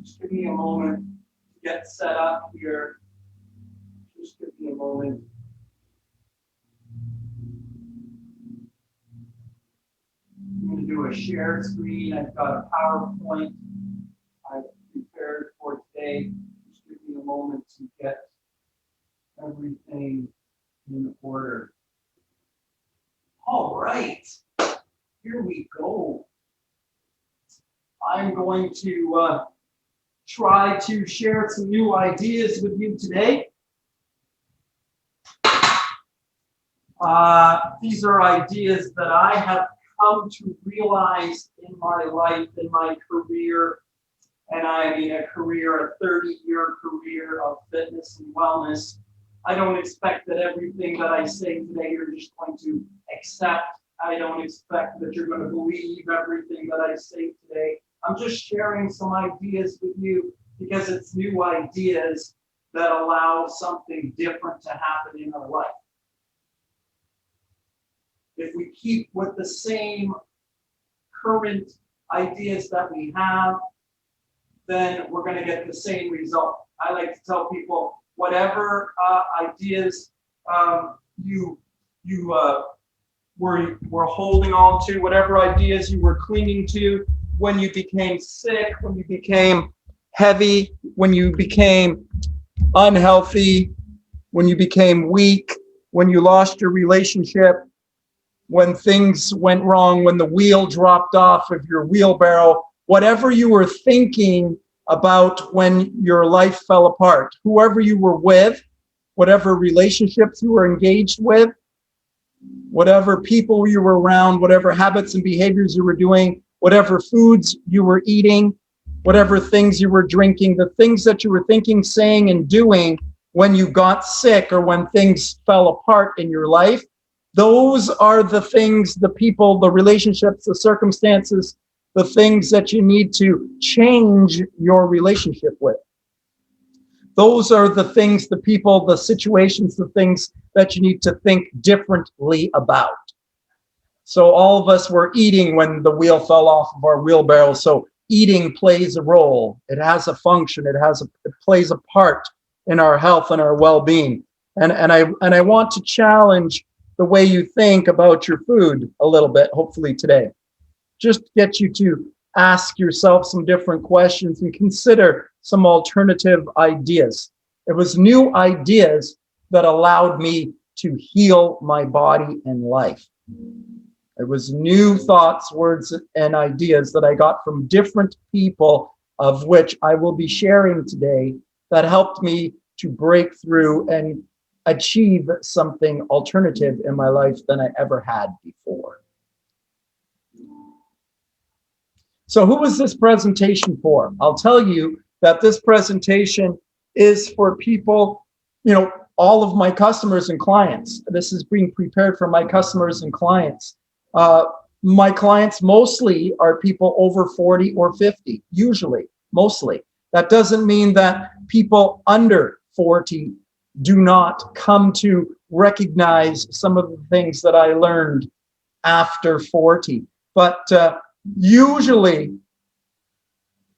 Just give me a moment to get set up here. Just give me a moment. I'm going to do a share screen. I've got a PowerPoint I've prepared for today. Just give me a moment to get everything in order. All right, here we go. I'm going to try to share some new ideas with you today. These are ideas that I have come to realize in my life, in my career, and I mean a 30-year career of fitness and wellness. I don't expect that everything that I say today you're just going to accept. I don't expect that you're going to believe everything that I say today. I'm just sharing some ideas with you because it's new ideas that allow something different to happen in our life. If we keep with the same current ideas that we have, then we're going to get the same result. I like to tell people, whatever ideas you were holding on to, whatever ideas you were clinging to, when you became sick, when you became heavy, when you became unhealthy, when you became weak, when you lost your relationship, when things went wrong, when the wheel dropped off of your wheelbarrow, whatever you were thinking about when your life fell apart, whoever you were with, whatever relationships you were engaged with, whatever people you were around, whatever habits and behaviors you were doing, whatever foods you were eating, whatever things you were drinking, the things that you were thinking, saying, and doing when you got sick or when things fell apart in your life, those are the things, the people, the relationships, the circumstances, the things that you need to change your relationship with. Those are the things, the people, the situations, the things that you need to think differently about. So all of us were eating when the wheel fell off of our wheelbarrow. So eating plays a role. It has a function. It plays a part in our health and our well-being. And I want to challenge the way you think about your food a little bit, hopefully today. Just get you to ask yourself some different questions and consider some alternative ideas. It was new ideas that allowed me to heal my body and life. It was new thoughts, words, and ideas that I got from different people, of which I will be sharing today, that helped me to break through and achieve something alternative in my life than I ever had before. So who is this presentation for? I'll tell you that this presentation is for people, all of my customers and clients. This is being prepared for my customers and clients. My clients mostly are people over 40 or 50, usually, mostly. That doesn't mean that people under 40 do not come to recognize some of the things that I learned after 40. But usually,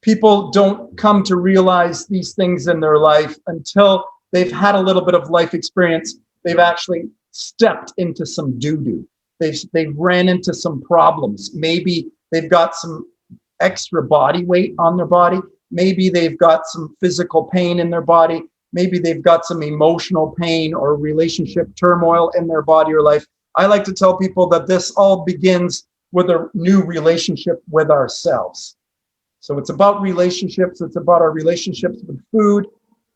people don't come to realize these things in their life until they've had a little bit of life experience. They've actually stepped into some doo-doo. They've ran into some problems. Maybe they've got some extra body weight on their body. Maybe they've got some physical pain in their body. Maybe they've got some emotional pain or relationship turmoil in their body or life. I like to tell people that this all begins with a new relationship with ourselves. So it's about relationships. It's about our relationships with food,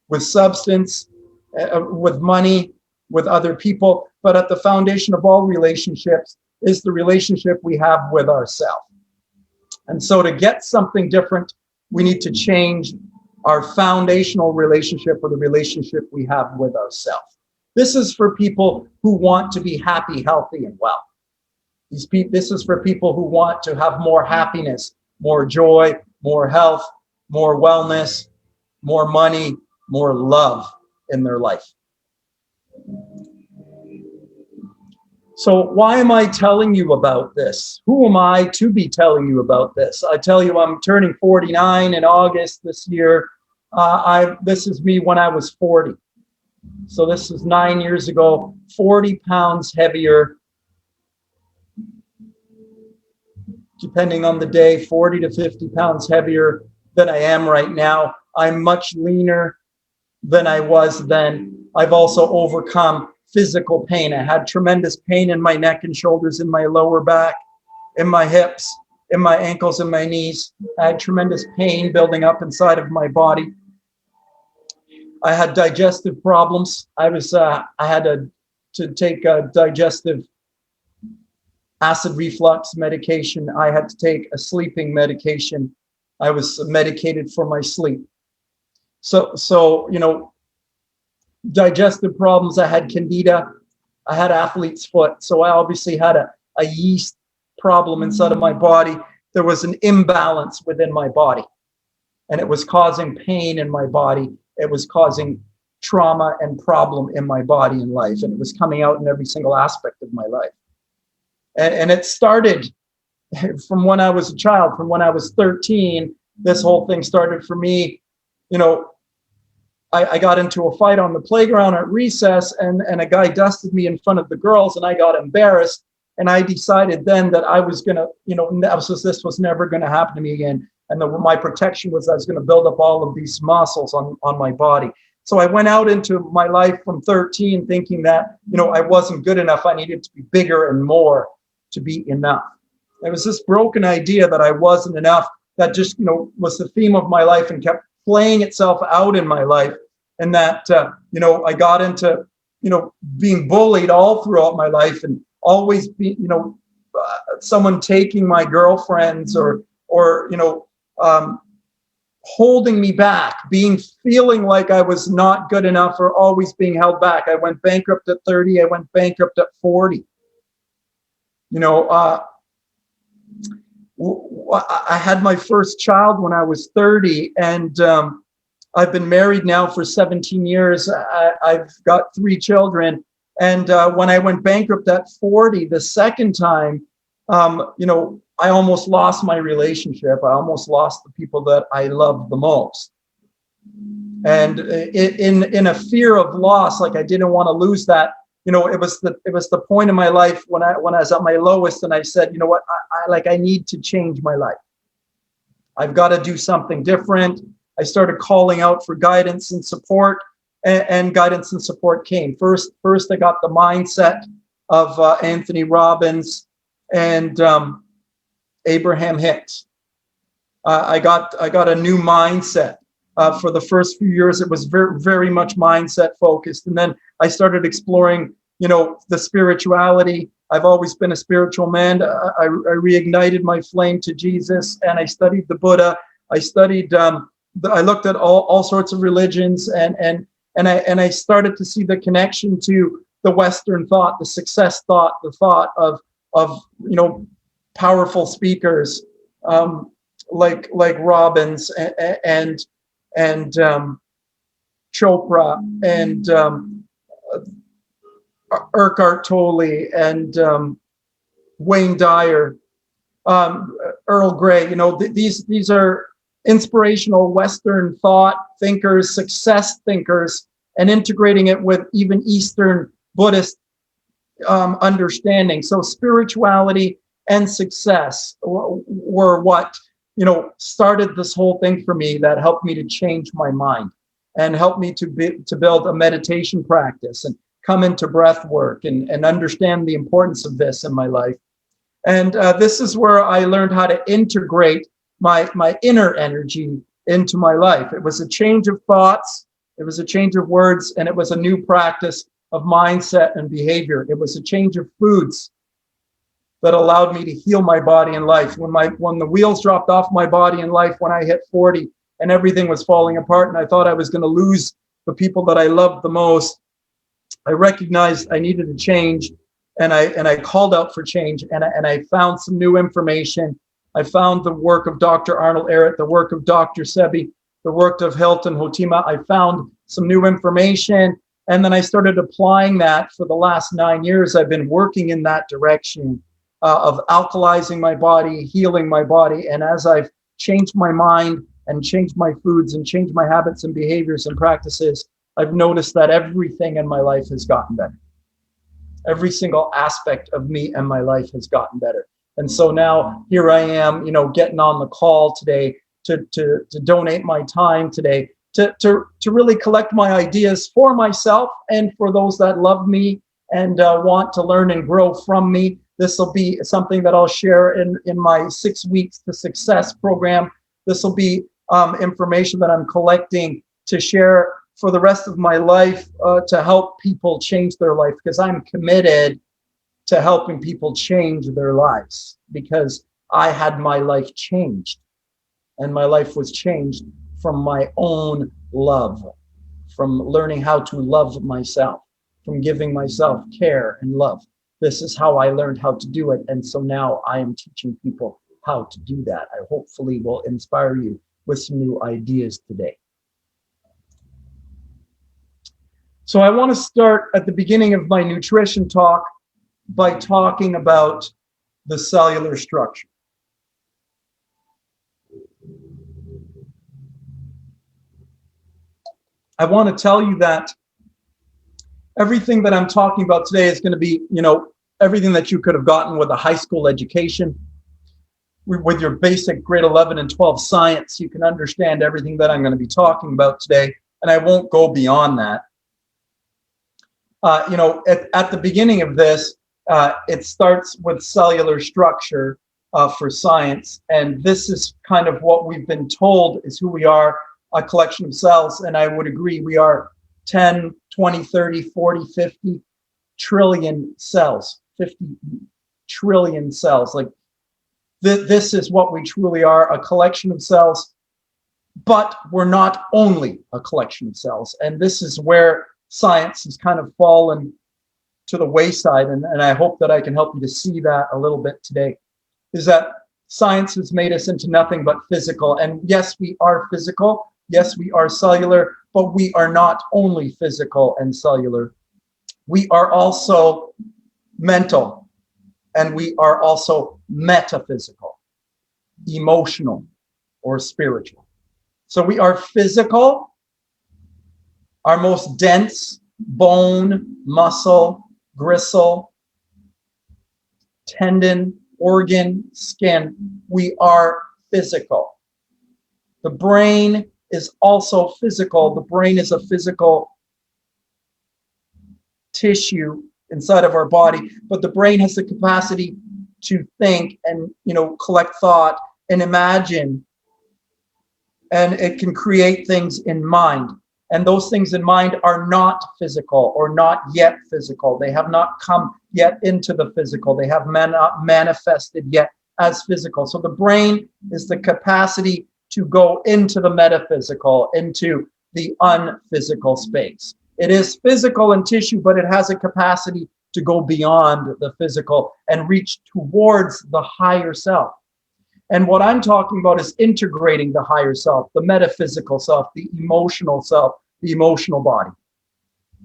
with substance, with money, with other people. But at the foundation of all relationships is the relationship we have with ourselves. And so to get something different, we need to change our foundational relationship or the relationship we have with ourselves. This is for people who want to be happy, healthy, and well. This is for people who want to have more happiness, more joy, more health, more wellness, more money, more love in their life. So why am I telling you about this? Who am I to be telling you about this? I tell you, I'm turning 49 in August this year. This is me when I was 40. So this is 9 years ago, 40 pounds heavier, depending on the day, 40 to 50 pounds heavier than I am right now. I'm much leaner than I was then. I've also overcome physical pain. I had tremendous pain in my neck and shoulders, in my lower back, in my hips, in my ankles, and my knees. I had tremendous pain building up inside of my body. I had digestive problems. I had to take a digestive acid reflux medication. I had to take a sleeping medication. I was medicated for my sleep. So digestive problems. I had candida. I had athlete's foot. So I obviously had a yeast problem inside of my body. There was an imbalance within my body, and it was causing pain in my body. It was causing trauma and problem in my body and life, and it was coming out in every single aspect of my life. And it started from when I was a child, from when I was 13. This whole thing started for me. I got into a fight on the playground at recess, and a guy dusted me in front of the girls, and I got embarrassed. And I decided then that I was gonna, this was never gonna happen to me again. And my protection was I was gonna build up all of these muscles on my body. So I went out into my life from 13 thinking that, I wasn't good enough. I needed to be bigger and more to be enough. It was this broken idea that I wasn't enough that just, was the theme of my life and kept playing itself out in my life. And that, I got into, being bullied all throughout my life, and always be, someone taking my girlfriends or holding me back, feeling like I was not good enough, or always being held back. I went bankrupt at 30. I went bankrupt at 40. I had my first child when I was 30, and I've been married now for 17 years. I've got 3 children. And when I went bankrupt at 40, the second time, I almost lost my relationship. I almost lost the people that I loved the most. And in a fear of loss, like I didn't want to lose that, it was the point in my life when I was at my lowest, and I said, you know what, I need to change my life. I've got to do something different. I started calling out for guidance and support, and guidance and support came. First I got the mindset of Anthony Robbins and Abraham Hicks. I got a new mindset. For the first few years, it was very, very much mindset focused. And then I started exploring, the spirituality. I've always been a spiritual man. I reignited my flame to Jesus, and I studied the Buddha. I studied, I looked at all sorts of religions, and I started to see the connection to the Western thought, the success thought, the thought of powerful speakers like Robbins and Chopra and Eckhart Tolle and Wayne Dyer, Earl Grey. These are inspirational Western thought thinkers, success thinkers, and integrating it with even Eastern Buddhist understanding. So spirituality and success were what started this whole thing for me, that helped me to change my mind and helped me to build a meditation practice and come into breath work and understand the importance of this in my life. And this is where I learned how to integrate my inner energy into my life. It was a change of thoughts, it was a change of words, and it was a new practice of mindset and behavior. It was a change of foods that allowed me to heal my body and life. When the wheels dropped off my body and life, when I hit 40 and everything was falling apart and I thought I was going to lose the people that I loved the most, I recognized I needed to change, and I called out for change, and I found some new information. I found the work of Dr. Arnold Ehret, the work of Dr. Sebi, the work of Hilton Hotima. I found some new information, And then I started applying that for the last 9 years. I've been working in that direction of alkalizing my body, healing my body. And as I've changed my mind and changed my foods and changed my habits and behaviors and practices, I've noticed that everything in my life has gotten better. Every single aspect of me and my life has gotten better. And so now here I am, getting on the call today to donate my time today to really collect my ideas for myself and for those that love me and want to learn and grow from me. This will be something that I'll share in my 6 Weeks to Success program. This will be information that I'm collecting to share for the rest of my life to help people change their life, because I'm committed to helping people change their lives, because I had my life changed, and my life was changed from my own love, from learning how to love myself, from giving myself care and love. This is how I learned how to do it. And so now I am teaching people how to do that. I hopefully will inspire you with some new ideas today. So I want to start at the beginning of my nutrition talk by talking about the cellular structure. I want to tell you that everything that I'm talking about today is going to be, everything that you could have gotten with a high school education. With your basic grade 11 and 12 science, you can understand everything that I'm going to be talking about today, and I won't go beyond that. At the beginning of this, it starts with cellular structure for science, and this is kind of what we've been told is who we are, a collection of cells. And I would agree, we are 10, 20, 30, 40, 50 trillion cells, 50 trillion cells. Like this is what we truly are, a collection of cells, but we're not only a collection of cells. And this is where science has kind of fallen to the wayside. And I hope that I can help you to see that a little bit today, is that science has made us into nothing but physical. And yes, we are physical. Yes, we are cellular, but we are not only physical and cellular. We are also mental, and we are also metaphysical, emotional, or spiritual. So we are physical, our most dense bone, muscle, gristle, tendon, organ, skin. We are physical. The brain is also physical. The brain is a physical tissue inside of our body, but the brain has the capacity to think and, collect thought and imagine, and it can create things in mind. And those things in mind are not physical or not yet physical. They have not come yet into the physical. They have not manifested yet as physical. So the brain is the capacity to go into the metaphysical, into the unphysical space. It is physical in tissue, but it has a capacity to go beyond the physical and reach towards the higher self. And what I'm talking about is integrating the higher self, the metaphysical self, the emotional self, the emotional body,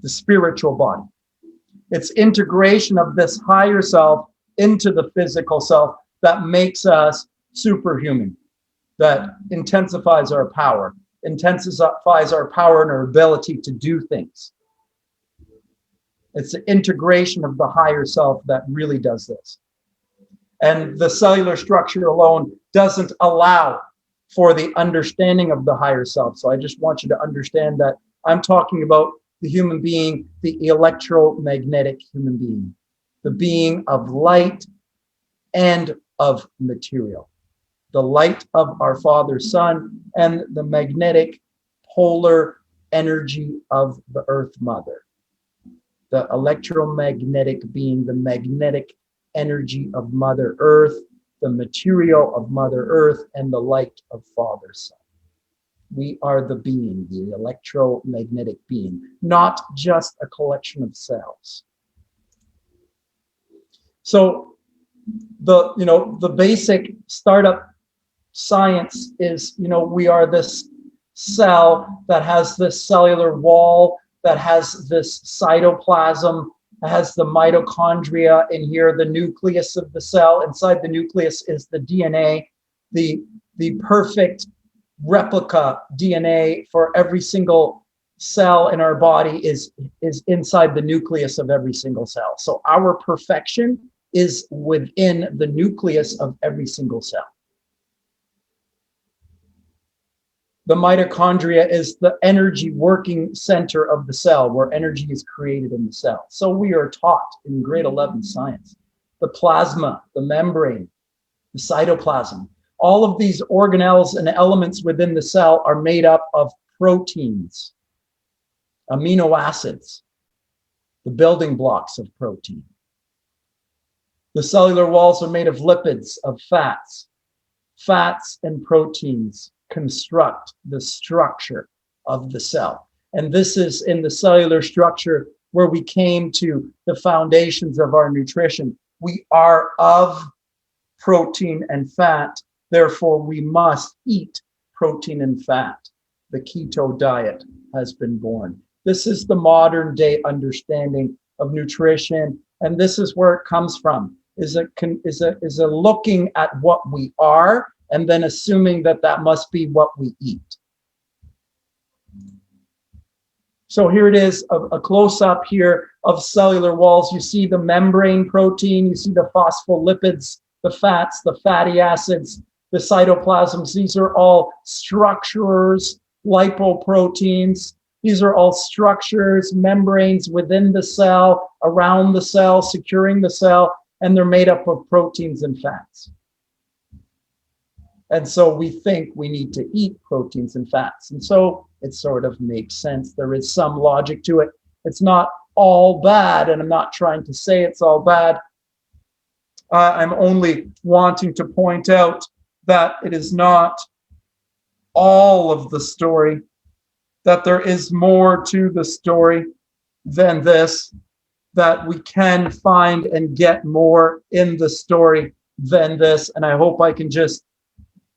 the spiritual body. It's integration of this higher self into the physical self that makes us superhuman, that intensifies our power and our ability to do things. It's the integration of the higher self that really does this. And the cellular structure alone doesn't allow for the understanding of the higher self. So I just want you to understand that I'm talking about the human being, the electromagnetic human being, the being of light and of material, the light of our Father, Son, and the magnetic polar energy of the Earth Mother. The electromagnetic being, the magnetic energy of Mother Earth, the material of Mother Earth, and the light of Father, Son. We are the being, the electromagnetic being, not just a collection of cells. So the basic startup science is, we are this cell that has this cellular wall that has this cytoplasm, has the mitochondria in here, the nucleus of the cell. Inside the nucleus is the DNA, the perfect replica DNA for every single cell in our body is inside the nucleus of every single cell. So our perfection is within the nucleus of every single cell. The mitochondria is the energy working center of the cell, where energy is created in the cell. So we are taught in grade 11 science, the plasma, the membrane, the cytoplasm, all of these organelles and elements within the cell are made up of proteins, amino acids, the building blocks of protein. The cellular walls are made of lipids, of fats. Fats and proteins construct the structure of the cell. And this is in the cellular structure where we came to the foundations of our nutrition. We are of protein and fat, therefore we must eat protein and fat. The keto diet has been born. This is the modern day understanding of nutrition, and this is where it comes from, is a looking at what we are and then assuming that that must be what we eat. So here it is, a close-up here of cellular walls. You see the membrane protein, you see the phospholipids, the fats, the fatty acids, the cytoplasms. These are all structures, lipoproteins. These are all structures, membranes within the cell, around the cell, securing the cell, and they're made up of proteins and fats. And so we think we need to eat proteins and fats. And so it sort of makes sense. There is some logic to it. It's not all bad, and I'm not trying to say it's all bad. I'm only wanting to point out that it is not all of the story, that there is more to the story than this, that we can find and get more in the story than this. And I hope I can just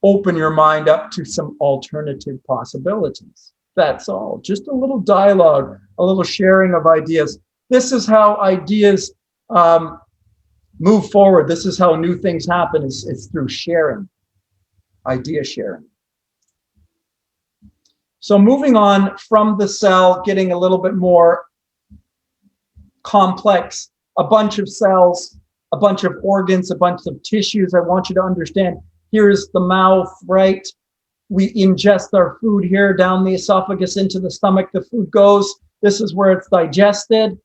open your mind up to some alternative possibilities. That's all. Just a little dialogue, a little sharing of ideas. This is how ideas move forward. This is how new things happen. It's through sharing, idea sharing. So moving on from the cell, getting a little bit more complex, a bunch of cells, a bunch of organs, a bunch of tissues. I want you to understand, here's the mouth, right? We ingest our food here down the esophagus into the stomach. The food goes. This is where it's digested,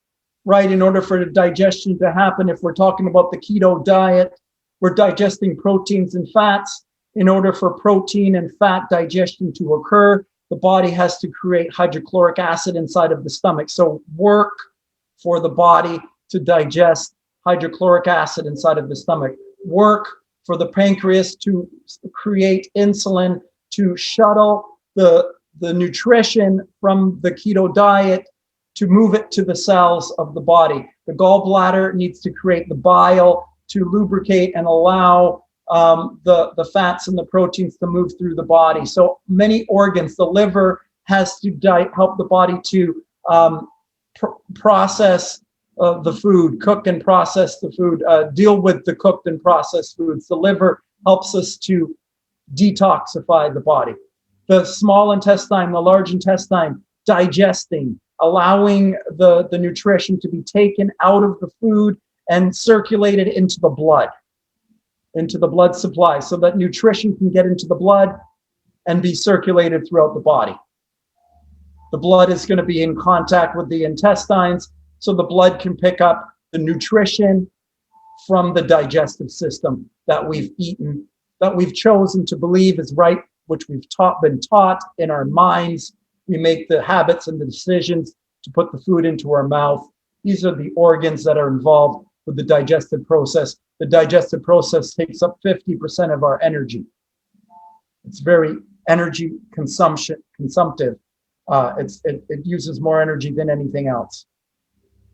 right? In order for the digestion to happen, if we're talking about the keto diet, we're digesting proteins and fats. In order for protein and fat digestion to occur, the body has to create hydrochloric acid inside of the stomach. So work for the body to digest hydrochloric acid inside of the stomach. Work for the pancreas to create insulin to shuttle the nutrition from the keto diet to move it to the cells of the body. The gallbladder needs to create the bile to lubricate and allow the fats and the proteins to move through the body. So many organs, the liver has to help the body to process the food, cook and process the food, deal with the cooked and processed foods. The liver helps us to detoxify the body. The small intestine, the large intestine, digesting, allowing the nutrition to be taken out of the food and circulated into the blood supply, so that nutrition can get into the blood and be circulated throughout the body. The blood is going to be in contact with the intestines, so the blood can pick up the nutrition from the digestive system that we've eaten, that we've chosen to believe is right, which we've been taught in our minds. We make the habits and the decisions to put the food into our mouth. These are the organs that are involved with the digestive process. The digestive process takes up 50% of our energy. It's very energy consumptive. It uses more energy than anything else.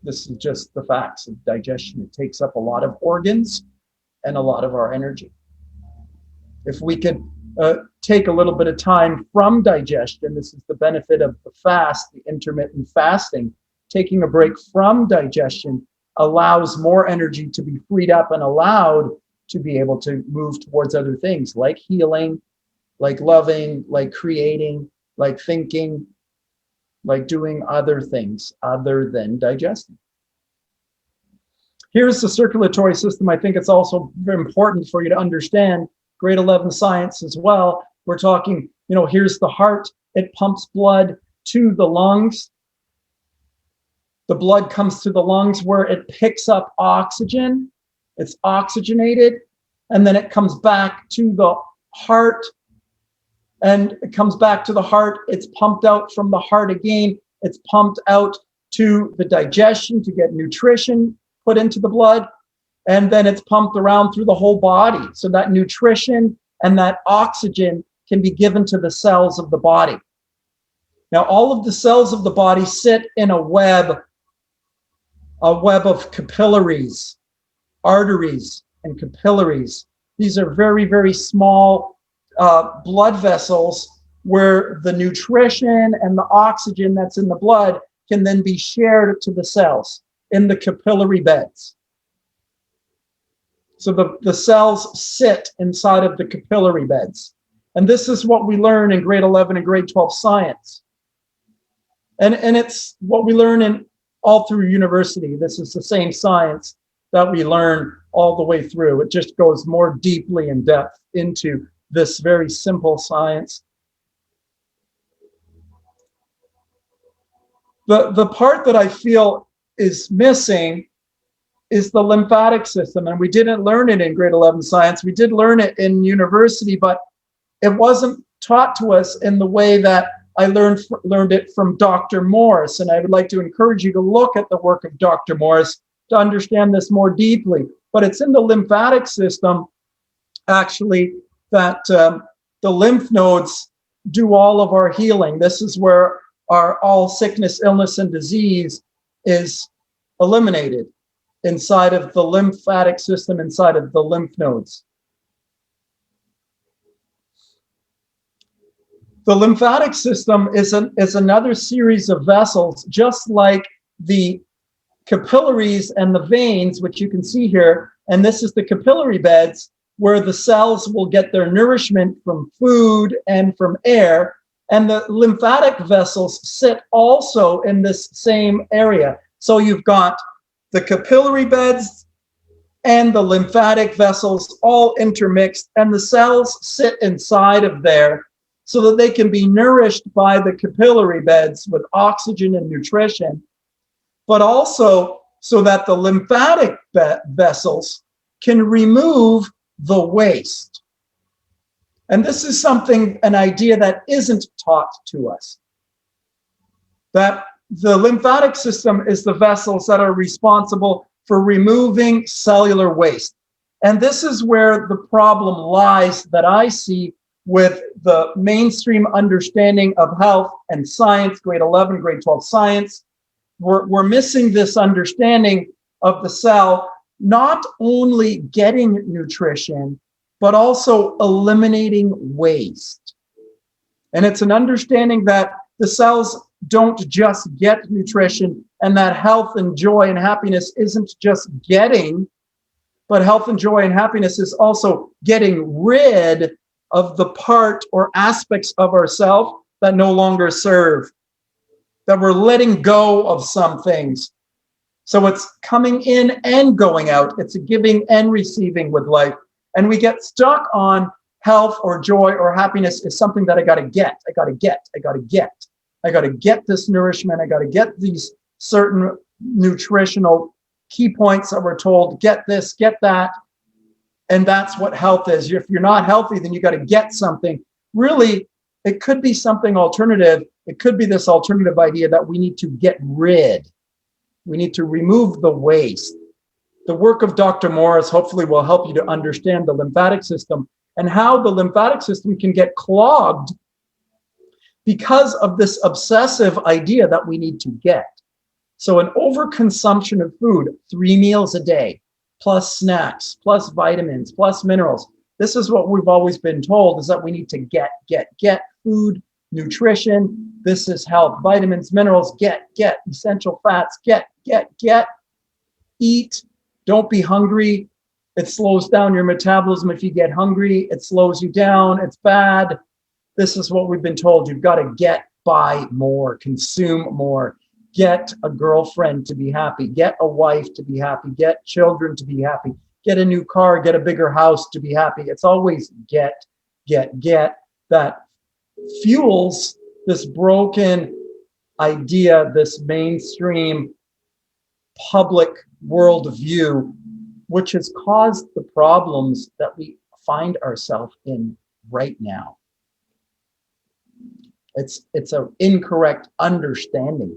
This is just the facts of digestion. It takes up a lot of organs and a lot of our energy. If we could take a little bit of time from digestion. This is the benefit of the fast, the intermittent fasting. Taking a break from digestion allows more energy to be freed up and allowed to be able to move towards other things like healing, like loving, like creating, like thinking, like doing other things other than digesting. Here's the circulatory system. I think it's also very important for you to understand grade 11 science as well. We're talking, here's the heart. It pumps blood to the lungs. The blood comes to the lungs where it picks up oxygen. It's oxygenated, and then it comes back to the heart. And it comes back to the heart. It's pumped out from the heart again. It's pumped out to the digestion to get nutrition put into the blood. And then it's pumped around through the whole body. So that nutrition and that oxygen can be given to the cells of the body. Now, all of the cells of the body sit in a web of capillaries, arteries, and capillaries. These are very, very small blood vessels where the nutrition and the oxygen that's in the blood can then be shared to the cells in the capillary beds. So the cells sit inside of the capillary beds. And this is what we learn in grade 11 and grade 12 science. And it's what we learn in all through university. This is the same science that we learn all the way through. It just goes more deeply in depth into this very simple science. The part that I feel is missing is the lymphatic system. And we didn't learn it in grade 11 science. We did learn it in university, but it wasn't taught to us in the way that I learned it from Dr. Morris. And I would like to encourage you to look at the work of Dr. Morris to understand this more deeply. But it's in the lymphatic system, actually, that the lymph nodes do all of our healing. This is where all sickness, illness, and disease is eliminated inside of the lymphatic system, inside of the lymph nodes. The lymphatic system is another series of vessels, just like the capillaries and the veins, which you can see here. And this is the capillary beds where the cells will get their nourishment from food and from air. And the lymphatic vessels sit also in this same area. So you've got the capillary beds and the lymphatic vessels all intermixed, and the cells sit inside of there so that they can be nourished by the capillary beds with oxygen and nutrition, but also so that the lymphatic vessels can remove the waste. And this is an idea that isn't taught to us. That the lymphatic system is the vessels that are responsible for removing cellular waste. And this is where the problem lies that I see with the mainstream understanding of health and science, grade 11, grade 12 science. We're missing this understanding of the cell not only getting nutrition, but also eliminating waste. And it's an understanding that the cells don't just get nutrition, and that health and joy and happiness isn't just getting, but health and joy and happiness is also getting rid of the part or aspects of ourselves that no longer serve, that we're letting go of some things. So it's coming in and going out. It's a giving and receiving with life. And we get stuck on health or joy or happiness is something that I got to get. I got to get this nourishment. I got to get these certain nutritional key points that we're told, get this, get that. And that's what health is. If you're not healthy, then you got to get something. Really, it could be something alternative. It could be this alternative idea that we need to get rid. We need to remove the waste. The work of Dr. Morris hopefully will help you to understand the lymphatic system and how the lymphatic system can get clogged because of this obsessive idea that we need to get. So an overconsumption of food, 3 meals a day, plus snacks, plus vitamins, plus minerals, This is what we've always been told, is that we need to get food, nutrition. This is health, vitamins, minerals, get essential fats, get, eat. Don't be hungry. It slows down your metabolism. If you get hungry, it slows you down. It's bad. This is what we've been told. You've got to buy more, consume more, get a girlfriend to be happy, get a wife to be happy, get children to be happy, get a new car, get a bigger house to be happy. It's always get that fuels this broken idea, this mainstream public worldview, which has caused the problems that we find ourselves in right now. It's an incorrect understanding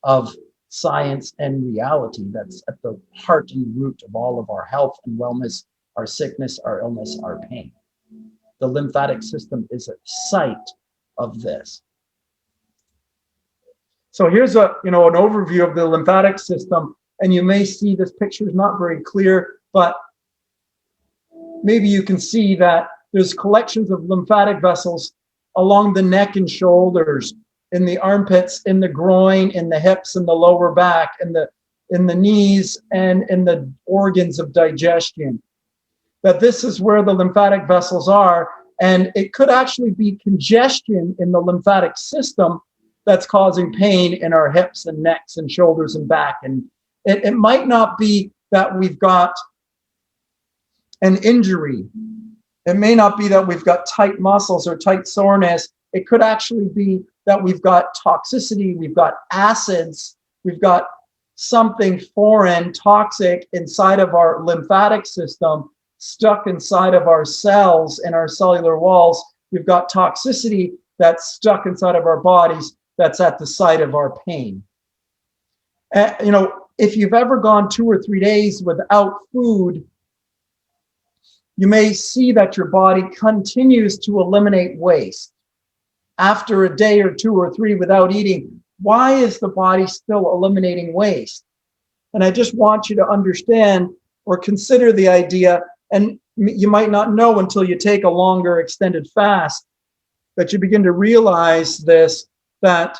of science and reality that's at the heart and root of all of our health and wellness, our sickness, our illness, our pain. The lymphatic system is a site of this. So here's an overview of the lymphatic system, and you may see this picture is not very clear, but maybe you can see that there's collections of lymphatic vessels along the neck and shoulders, in the armpits, in the groin, in the hips, in the lower back, in the knees, and in the organs of digestion. That this is where the lymphatic vessels are, and it could actually be congestion in the lymphatic system that's causing pain in our hips and necks and shoulders and back. And it might not be that we've got an injury. It may not be that we've got tight muscles or tight soreness. It could actually be that we've got toxicity, we've got acids, we've got something foreign, toxic inside of our lymphatic system, stuck inside of our cells and our cellular walls. We've got toxicity that's stuck inside of our bodies that's at the site of our pain. If you've ever gone 2 or 3 days without food, you may see that your body continues to eliminate waste. After a day or 2 or 3 without eating, why is the body still eliminating waste? And I just want you to understand or consider the idea, and you might not know until you take a longer extended fast, that you begin to realize this, that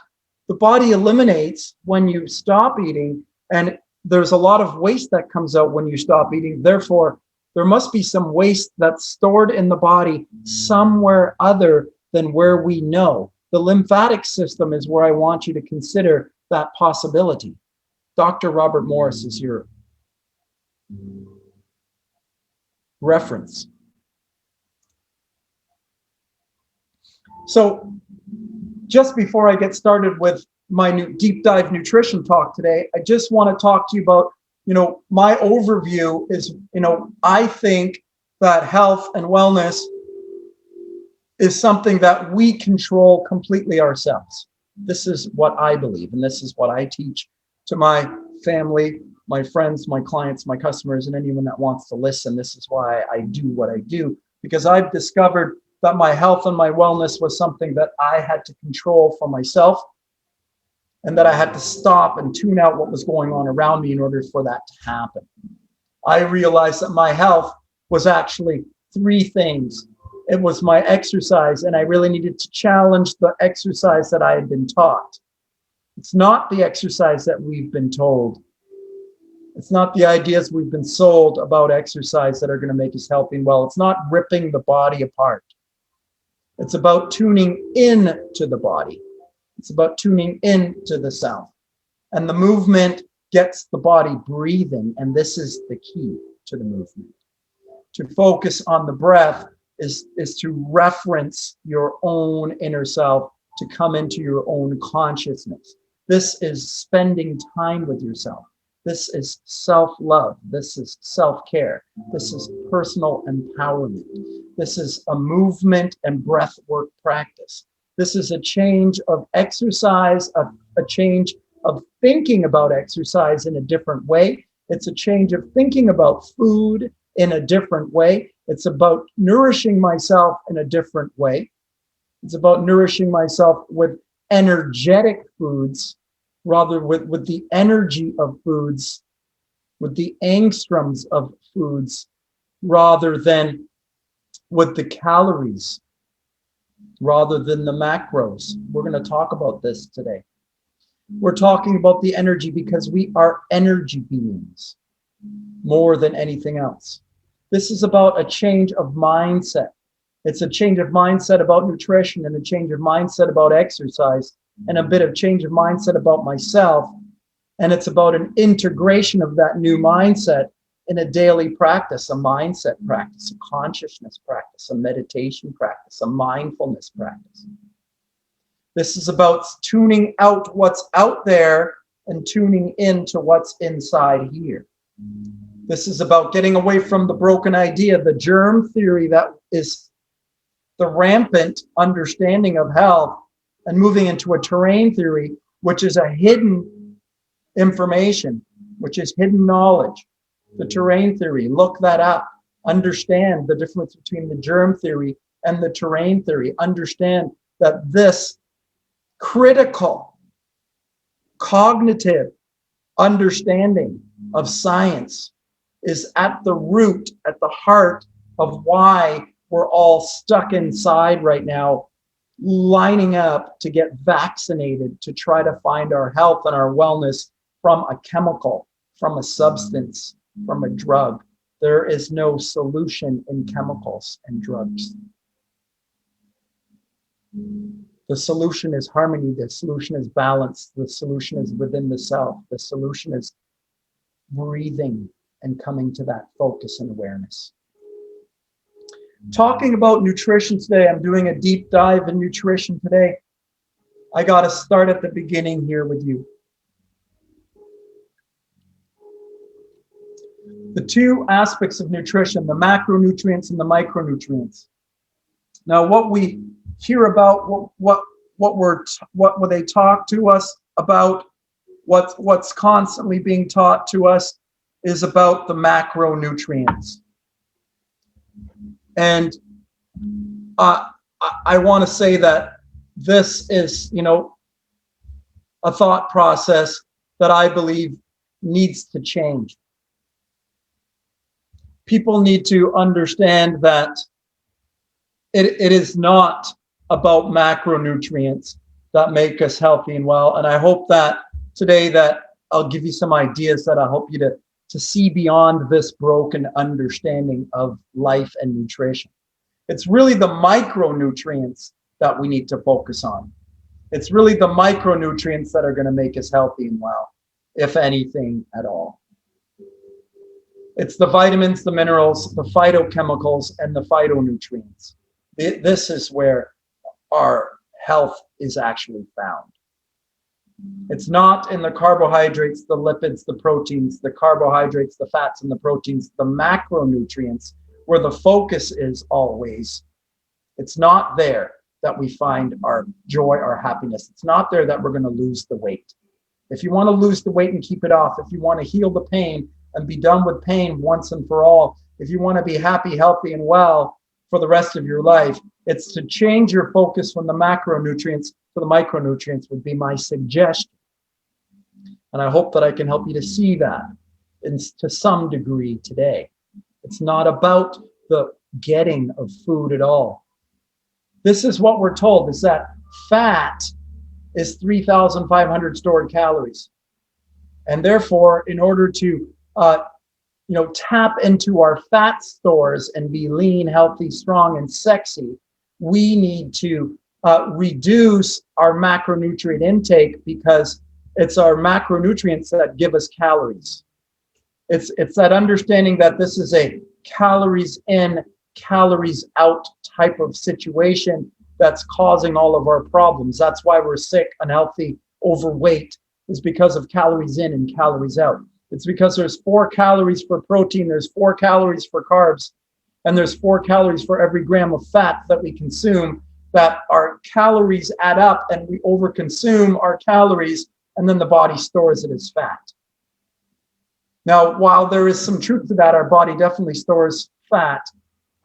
the body eliminates when you stop eating, and there's a lot of waste that comes out when you stop eating. Therefore, there must be some waste that's stored in the body somewhere other than where we know. The lymphatic system is where I want you to consider that possibility. Dr. Robert Morris is your reference. So just before I get started with my new deep dive nutrition talk today, I just want to talk to you about, my overview is, I think that health and wellness is something that we control completely ourselves. This is what I believe, and this is what I teach to my family, my friends, my clients, my customers, and anyone that wants to listen. This is why I do what I do, because I've discovered that my health and my wellness was something that I had to control for myself, and that I had to stop and tune out what was going on around me in order for that to happen. I realized that my health was actually 3 things. It was my exercise, and I really needed to challenge the exercise that I had been taught. It's not the exercise that we've been told. It's not the ideas we've been sold about exercise that are going to make us healthy and well. It's not ripping the body apart. It's about tuning in to the body. It's about tuning into the self. And the movement gets the body breathing, and this is the key to the movement. To focus on the breath is to reference your own inner self, to come into your own consciousness. This is spending time with yourself. This is self-love. This is self-care. This is personal empowerment. This is a movement and breath work practice. This is a change of exercise, a change of thinking about exercise in a different way. It's a change of thinking about food in a different way. It's about nourishing myself in a different way. It's about nourishing myself with energetic foods, rather with the energy of foods, with the angstroms of foods, rather than with the calories rather than the macros. We're going to talk about this today. We're talking about the energy because we are energy beings more than anything else. This is about a change of mindset. It's a change of mindset about nutrition and a change of mindset about exercise and a bit of change of mindset about myself. And it's about an integration of that new mindset in a daily practice, a mindset practice, a consciousness practice, a meditation practice, a mindfulness practice. This is about tuning out what's out there and tuning into what's inside here. This is about getting away from the broken idea, the germ theory that is the rampant understanding of health, and moving into a terrain theory, which is a hidden information, which is hidden knowledge. The terrain theory, look that up. Understand the difference between the germ theory and the terrain theory. Understand that this critical cognitive understanding of science is at the root, at the heart of why we're all stuck inside right now, lining up to get vaccinated to try to find our health and our wellness from a chemical, from a substance, from a drug. There is no solution in chemicals and drugs. The solution is harmony. The solution is balance. The solution is within the self. The solution is breathing and coming to that focus and awareness. Talking about nutrition today, I'm doing a deep dive in nutrition today. I got to start at the beginning here with you. The two aspects of nutrition, the macronutrients and the micronutrients. Now, what we hear about, what they talk to us about, what's constantly being taught to us is about the macronutrients. And I want to say that this is, a thought process that I believe needs to change. People need to understand that it is not about macronutrients that make us healthy and well. And I hope that today that I'll give you some ideas that I'll help you to see beyond this broken understanding of life and nutrition. It's really the micronutrients that we need to focus on. It's really the micronutrients that are going to make us healthy and well, if anything at all. It's the vitamins, the minerals, the phytochemicals, and the phytonutrients. This is where our health is actually found. It's not in the carbohydrates, the lipids, the proteins, the carbohydrates, the fats, and the proteins, the macronutrients, where the focus is always. It's not there that we find our joy, our happiness. It's not there that we're going to lose the weight. If you want to lose the weight and keep it off, if you want to heal the pain and be done with pain once and for all, if you want to be happy, healthy, and well for the rest of your life, it's to change your focus from the macronutrients to the micronutrients would be my suggestion. And I hope that I can help you to see that to some degree today. It's not about the getting of food at all. This is what we're told, is that fat is 3,500 stored calories. And therefore, in order to tap into our fat stores and be lean, healthy, strong, and sexy, we need to reduce our macronutrient intake, because it's our macronutrients that give us calories. It's that understanding that this is a calories in, calories out type of situation that's causing all of our problems. That's why we're sick, unhealthy, overweight, is because of calories in and calories out. It's because there's 4 calories for protein, there's 4 calories for carbs, and there's 4 calories for every gram of fat that we consume, that our calories add up and we overconsume our calories, and then the body stores it as fat. Now, while there is some truth to that, our body definitely stores fat,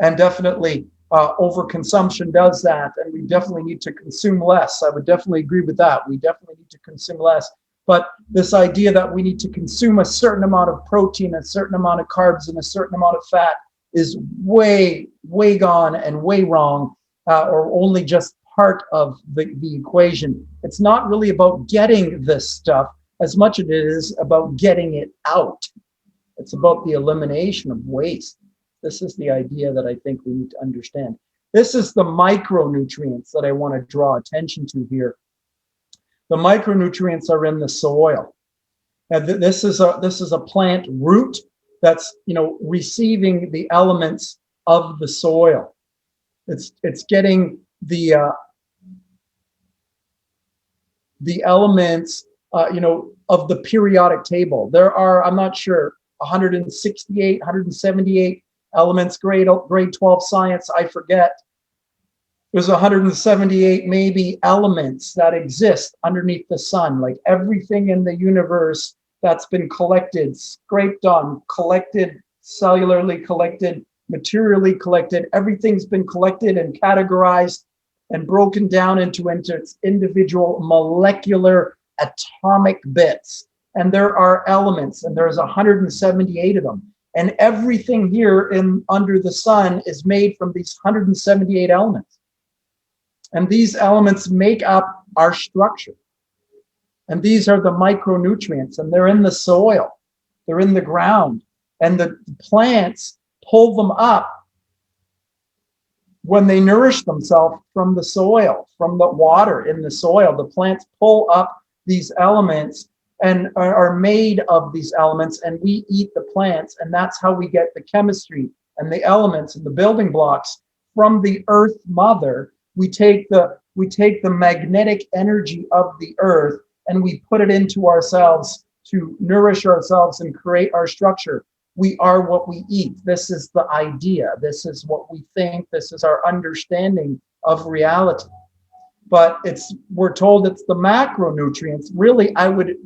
and definitely overconsumption does that, and we definitely need to consume less. I would definitely agree with that. We definitely need to consume less. But this idea that we need to consume a certain amount of protein, a certain amount of carbs, and a certain amount of fat is way, way gone and way wrong, or only just part of the equation. It's not really about getting this stuff as much as it is about getting it out. It's about the elimination of waste. This is the idea that I think we need to understand. This is the micronutrients that I want to draw attention to here. The micronutrients are in the soil. And this is a plant root that's, receiving the elements of the soil. It's getting the elements, of the periodic table. There are, I'm not sure, 168, 178 elements, grade 12 science, I forget. There's 178 maybe elements that exist underneath the sun, like everything in the universe that's been collected, scraped on, collected, cellularly collected, materially collected. Everything's been collected and categorized and broken down into its individual molecular atomic bits. And there are elements, and there's 178 of them. And everything here under the sun is made from these 178 elements. And these elements make up our structure. And these are the micronutrients, and they're in the soil, they're in the ground, and the plants pull them up when they nourish themselves from the soil, from the water in the soil. The plants pull up these elements and are made of these elements, and we eat the plants, and that's how we get the chemistry and the elements and the building blocks from the earth mother. We take the magnetic energy of the earth and we put it into ourselves to nourish ourselves and create our structure. We are what we eat. This is the idea. This is what we think. This is our understanding of reality. But we're told it's the macronutrients. Really, I would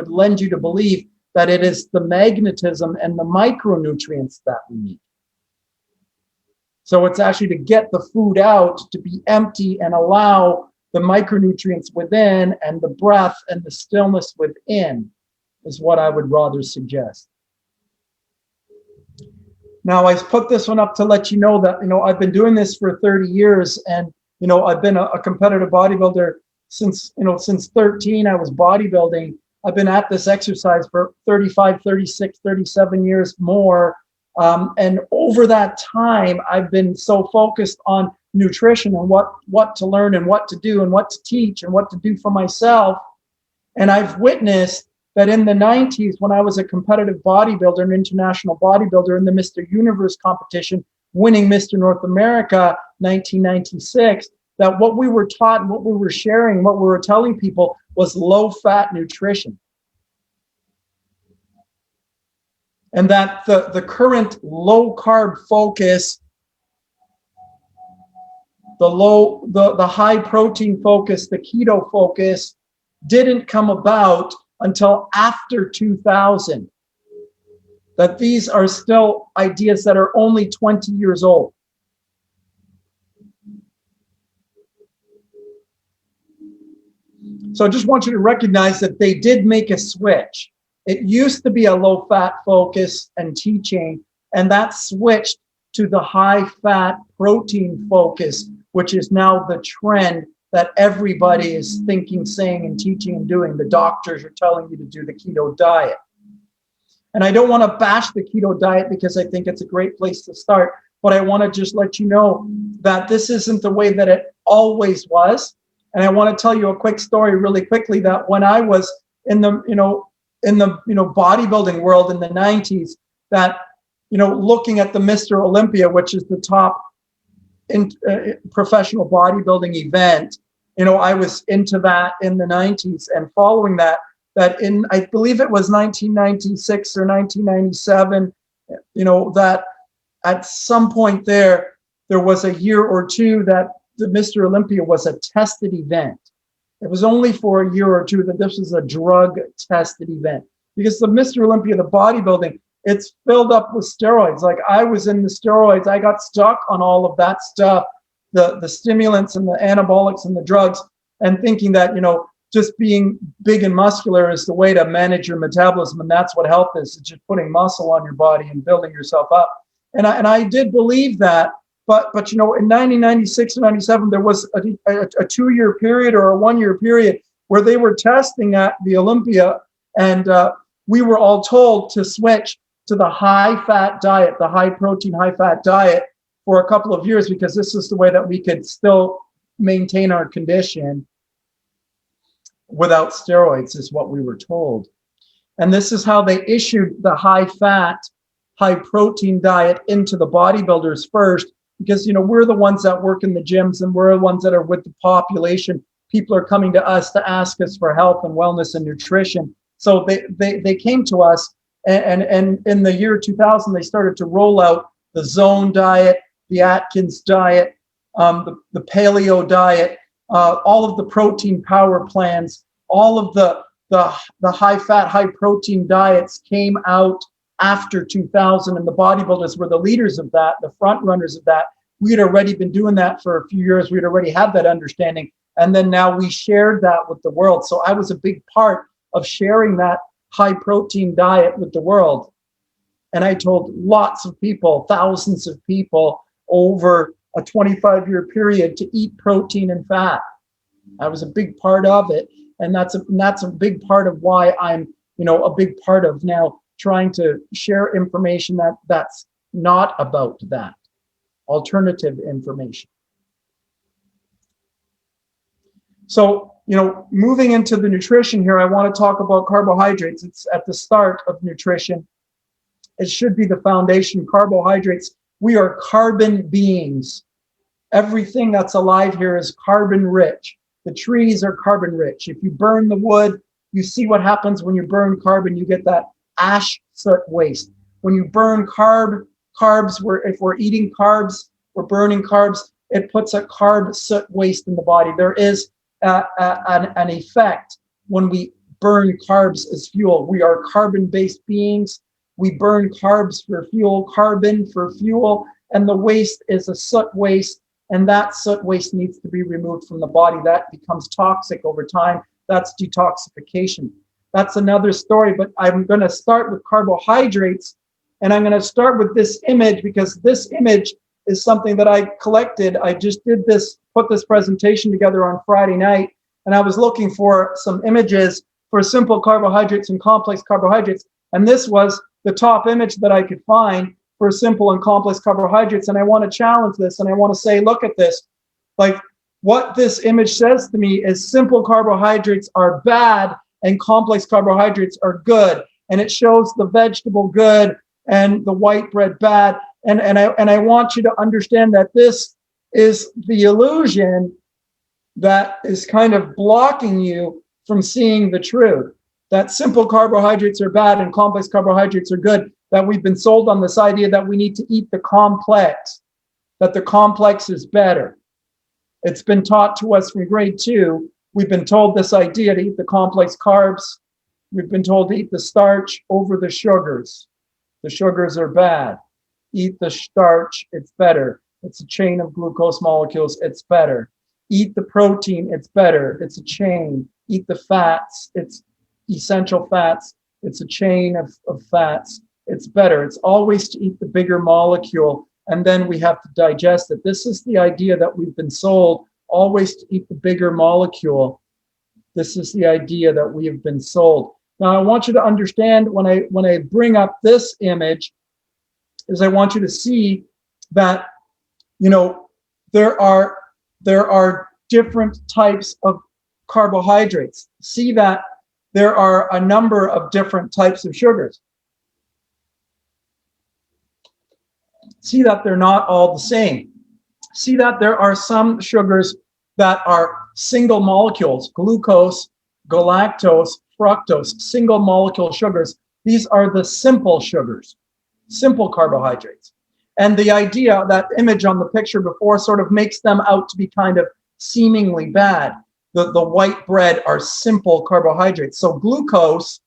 lend you to believe that it is the magnetism and the micronutrients that we need. So it's actually to get the food out, to be empty and allow the micronutrients within and the breath and the stillness within is what I would rather suggest. Now, I put this one up to let you know that, I've been doing this for 30 years, and, I've been a competitive bodybuilder since 13. I was bodybuilding. I've been at this exercise for 35, 36, 37 years more. And over that time, I've been so focused on nutrition and what to learn and what to do and what to teach and what to do for myself. And I've witnessed that in the 90s, when I was a competitive bodybuilder, an international bodybuilder in the Mr. Universe competition, winning Mr. North America 1996, that what we were taught and what we were sharing, what we were telling people was low-fat nutrition. And that the current low-carb focus, the high-protein focus, the keto focus, didn't come about until after 2000. That these are still ideas that are only 20 years old. So I just want you to recognize that they did make a switch. It used to be a low-fat focus and teaching, and that switched to the high-fat protein focus, which is now the trend that everybody is thinking, saying, and teaching and doing. The doctors are telling you to do the keto diet. And I don't want to bash the keto diet because I think it's a great place to start, but I want to just let you know that this isn't the way that it always was. And I want to tell you a quick story really quickly, that when I was in the bodybuilding world in the 90s, that, looking at the Mr. Olympia, which is the top professional bodybuilding event, I was into that in the 90s, and following that in, I believe it was 1996 or 1997, that at some point there was a year or two that the Mr. Olympia was a tested event. It was only for a year or two that this was a drug tested event, because the Mr. Olympia, the bodybuilding, it's filled up with steroids. Like, I was in the steroids. I got stuck on all of that stuff, the stimulants and the anabolics and the drugs, and thinking that, just being big and muscular is the way to manage your metabolism. And that's what health is. It's just putting muscle on your body and building yourself up. I did believe that. But in 1996 and 97, there was a 2-year period or a 1-year period where they were testing at the Olympia, and we were all told to switch to the high-fat diet, the high-protein, high-fat diet for a couple of years, because this is the way that we could still maintain our condition without steroids, is what we were told. And this is how they issued the high-fat, high-protein diet into the bodybuilders first, because we're the ones that work in the gyms, and we're the ones that are with the population. People are coming to us to ask us for health and wellness and nutrition. So they came to us, and in the year 2000, they started to roll out the Zone diet, the Atkins diet, the paleo diet, all of the protein power plans, all of the high-fat, high-protein diets came out after 2000, and the bodybuilders were the leaders of that, the front runners of that. We had already been doing that for a few years. We'd already had that understanding. And then now we shared that with the world. So I was a big part of sharing that high protein diet with the world. And I told lots of people, thousands of people over a 25-year period to eat protein and fat. I was a big part of it. And that's a big part of why I'm, a big part of now trying to share information that's not about that, alternative information. So, moving into the nutrition here, I want to talk about carbohydrates. It's at the start of nutrition. It should be the foundation. Carbohydrates, we are carbon beings. Everything that's alive here is carbon rich. The trees are carbon rich. If you burn the wood, you see what happens when you burn carbon. You get that ash soot waste. When you burn carbs, if we're eating carbs, we're burning carbs, it puts a carb soot waste in the body. There is an effect when we burn carbs as fuel. We are carbon-based beings. We burn carbs for fuel, carbon for fuel, and the waste is a soot waste, and that soot waste needs to be removed from the body. That becomes toxic over time. That's detoxification. That's another story, but I'm going to start with carbohydrates, and I'm going to start with this image because this image is something that I collected. I just put this presentation together on Friday night, and I was looking for some images for simple carbohydrates and complex carbohydrates, and this was the top image that I could find for simple and complex carbohydrates. And I want to challenge this, and I want to say, look at this. Like, what this image says to me is simple carbohydrates are bad and complex carbohydrates are good. And it shows the vegetable good and the white bread bad. And I want you to understand that this is the illusion that is kind of blocking you from seeing the truth, that simple carbohydrates are bad and complex carbohydrates are good, that we've been sold on this idea that we need to eat the complex, that the complex is better. It's been taught to us from grade 2. We've been told this idea to eat the complex carbs. We've been told to eat the starch over the sugars. The sugars are bad. Eat the starch, it's better. It's a chain of glucose molecules, it's better. Eat the protein, it's better. It's a chain. Eat the fats, it's essential fats. It's a chain of fats. It's better. It's always to eat the bigger molecule, and then we have to digest it. This is the idea that we've been sold, always to eat the bigger molecule. This is the idea that we have been sold. Now, I want you to understand when I bring up this image, is I want you to see that, there are different types of carbohydrates. See that there are a number of different types of sugars. See that they're not all the same. See that there are some sugars that are single molecules, glucose, galactose, fructose, single molecule sugars. These are the simple sugars, simple carbohydrates. And the idea, that image on the picture before, sort of makes them out to be kind of seemingly bad. The white bread are simple carbohydrates. So glucose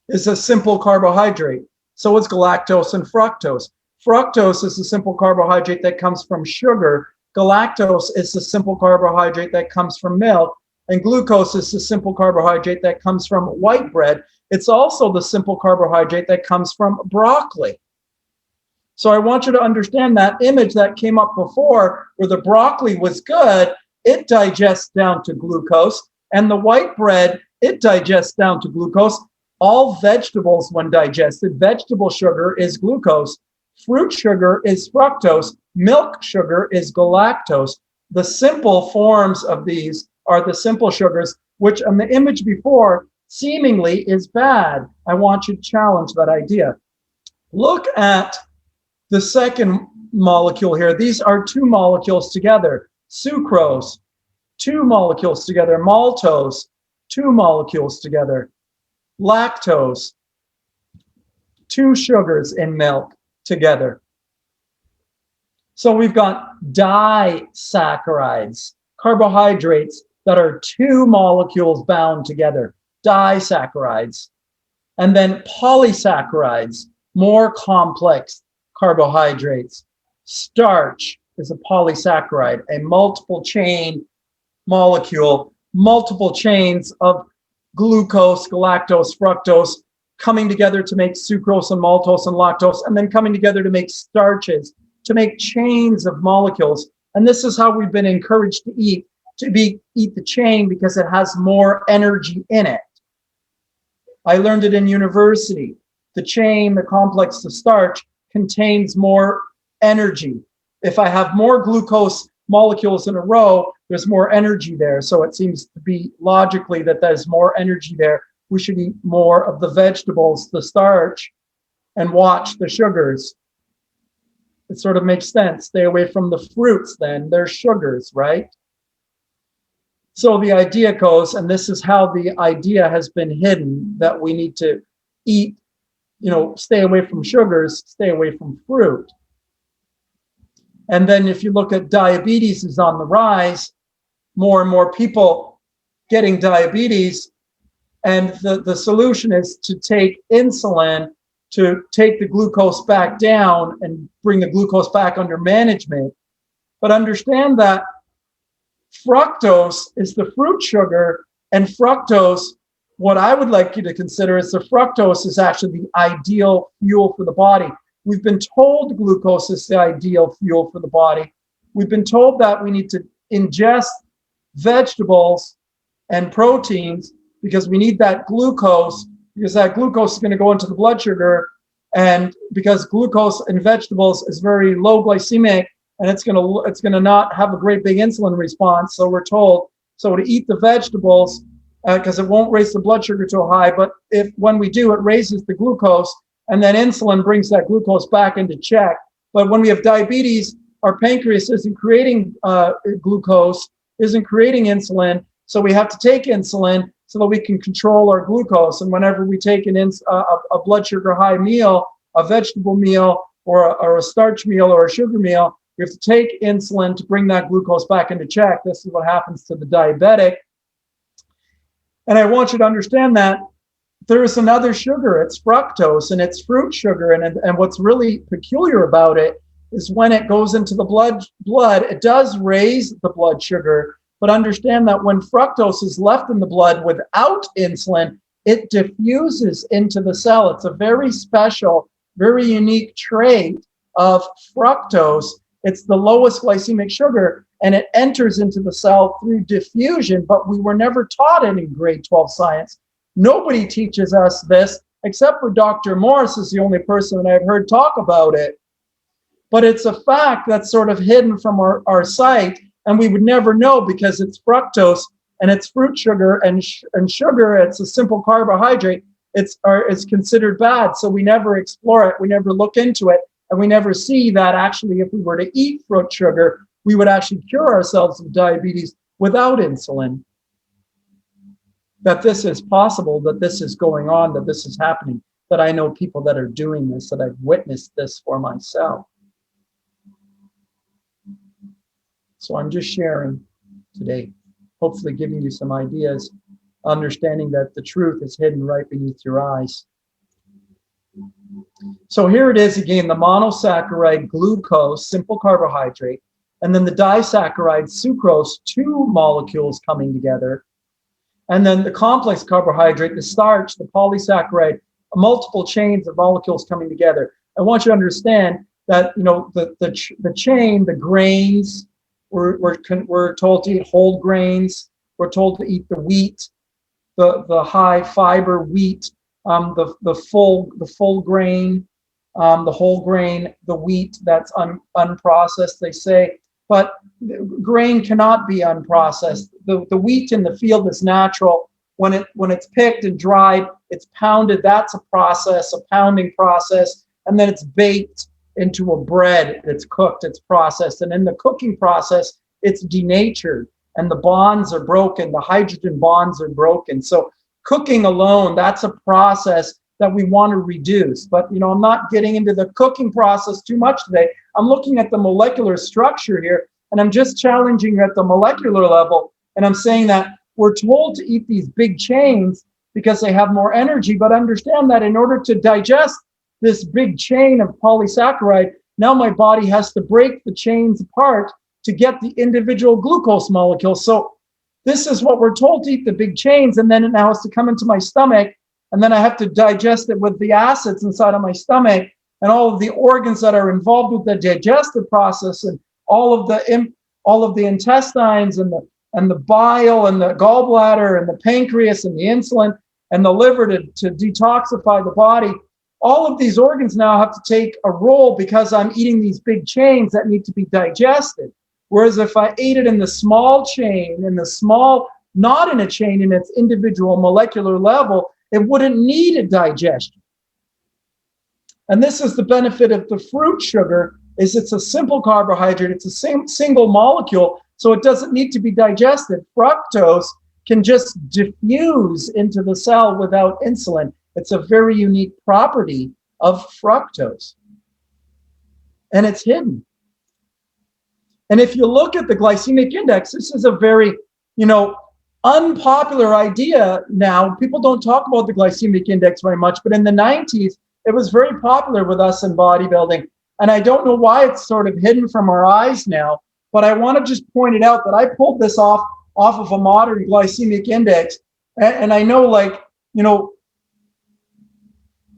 is a simple carbohydrate. So is galactose and fructose. Fructose is a simple carbohydrate that comes from sugar. Galactose is a simple carbohydrate that comes from milk. And glucose is a simple carbohydrate that comes from white bread. It's also the simple carbohydrate that comes from broccoli. So I want you to understand that image that came up before where the broccoli was good, it digests down to glucose, and the white bread, it digests down to glucose. All vegetables, when digested, vegetable sugar is glucose, fruit sugar is fructose, milk sugar is galactose. The simple forms of these are the simple sugars, which on the image before seemingly is bad. I want you to challenge that idea. Look at the second molecule here. These are two molecules together. Sucrose, two molecules together. Maltose, two molecules together. Lactose, two sugars in milk together. So we've got disaccharides, carbohydrates that are two molecules bound together, disaccharides. And then polysaccharides, more complex carbohydrates. Starch is a polysaccharide, a multiple chain molecule, multiple chains of glucose, galactose, fructose coming together to make sucrose and maltose and lactose, and then coming together to make starches, to make chains of molecules. And this is how we've been encouraged to eat the chain because it has more energy in it. I learned it in university. The chain, the complex, the starch, contains more energy. If I have more glucose molecules in a row, there's more energy there. So it seems to be logically that there's more energy there. We should eat more of the vegetables, the starch, and watch the sugars. It sort of makes sense. Stay away from the fruits then. They're sugars, right? So the idea goes, and this is how the idea has been hidden, that we need to eat, stay away from sugars, stay away from fruit. And then if you look at diabetes is on the rise, more and more people getting diabetes, and the solution is to take insulin to take the glucose back down and bring the glucose back under management. But understand that fructose is the fruit sugar, and fructose, what I would like you to consider is the fructose is actually the ideal fuel for the body. We've been told glucose is the ideal fuel for the body. We've been told that we need to ingest vegetables and proteins because we need that glucose, because that glucose is going to go into the blood sugar, and because glucose in vegetables is very low glycemic, and it's going to not have a great big insulin response. So we're told to eat the vegetables because it won't raise the blood sugar too high. But when we do, it raises the glucose, and then insulin brings that glucose back into check. But when we have diabetes, our pancreas isn't creating glucose, isn't creating insulin, so we have to take insulin so that we can control our glucose. And whenever we take a blood sugar high meal, a vegetable meal, or a starch meal, or a sugar meal, we have to take insulin to bring that glucose back into check. This is what happens to the diabetic. And I want you to understand that there is another sugar. It's fructose, and it's fruit sugar. And what's really peculiar about it is when it goes into the blood, it does raise the blood sugar. But understand that when fructose is left in the blood without insulin, it diffuses into the cell. It's a very special, very unique trait of fructose. It's the lowest glycemic sugar, and it enters into the cell through diffusion, but we were never taught it in grade 12 science. Nobody teaches us this, except for Dr. Morris is the only person that I've heard talk about it. But it's a fact that's sort of hidden from our sight, and we would never know because it's fructose, and it's fruit sugar, and sugar, it's a simple carbohydrate. It's considered bad, so we never explore it, we never look into it, and we never see that actually if we were to eat fruit sugar, we would actually cure ourselves of diabetes without insulin. That this is possible, that this is going on, that this is happening, that I know people that are doing this, that I've witnessed this for myself. So I'm just sharing today, hopefully giving you some ideas, understanding that the truth is hidden right beneath your eyes. So here it is again, the monosaccharide glucose, simple carbohydrate, and then the disaccharide sucrose, two molecules coming together, and then the complex carbohydrate, the starch, the polysaccharide, multiple chains of molecules coming together. I want you to understand that, the chain, the grains, we're told to eat whole grains. We're told to eat the wheat, the high fiber wheat, the full grain, the whole grain, the wheat that's unprocessed, they say. But grain cannot be unprocessed. The wheat in the field is natural. When it's picked and dried, it's pounded. That's a process, a pounding process, and then it's baked into a bread. It's cooked, it's processed, and in the cooking process, it's denatured, and the bonds are broken. The hydrogen bonds are broken. So cooking alone, that's a process that we want to reduce. But I'm not getting into the cooking process too much today. I'm looking at the molecular structure here, and I'm just challenging you at the molecular level. And I'm saying that we're told to eat these big chains because they have more energy, but understand that in order to digest this big chain of polysaccharide, now my body has to break the chains apart to get the individual glucose molecules. So this is what we're told to eat, the big chains, and then it now has to come into my stomach, and then I have to digest it with the acids inside of my stomach and all of the organs that are involved with the digestive process, and all of the intestines and the bile and the gallbladder and the pancreas and the insulin and the liver to detoxify the body. All of these organs now have to take a role because I'm eating these big chains that need to be digested. Whereas if I ate it in the small chain, not in a chain in its individual molecular level, it wouldn't need a digestion. And this is the benefit of the fruit sugar, is it's a simple carbohydrate. It's a single molecule, so it doesn't need to be digested. Fructose can just diffuse into the cell without insulin. It's a very unique property of fructose. And it's hidden. And if you look at the glycemic index, this is a very, unpopular idea now. People don't talk about the glycemic index very much, but in the 90s, it was very popular with us in bodybuilding. And I don't know why it's sort of hidden from our eyes now, but I want to just point it out that I pulled this off of a modern glycemic index. And I know,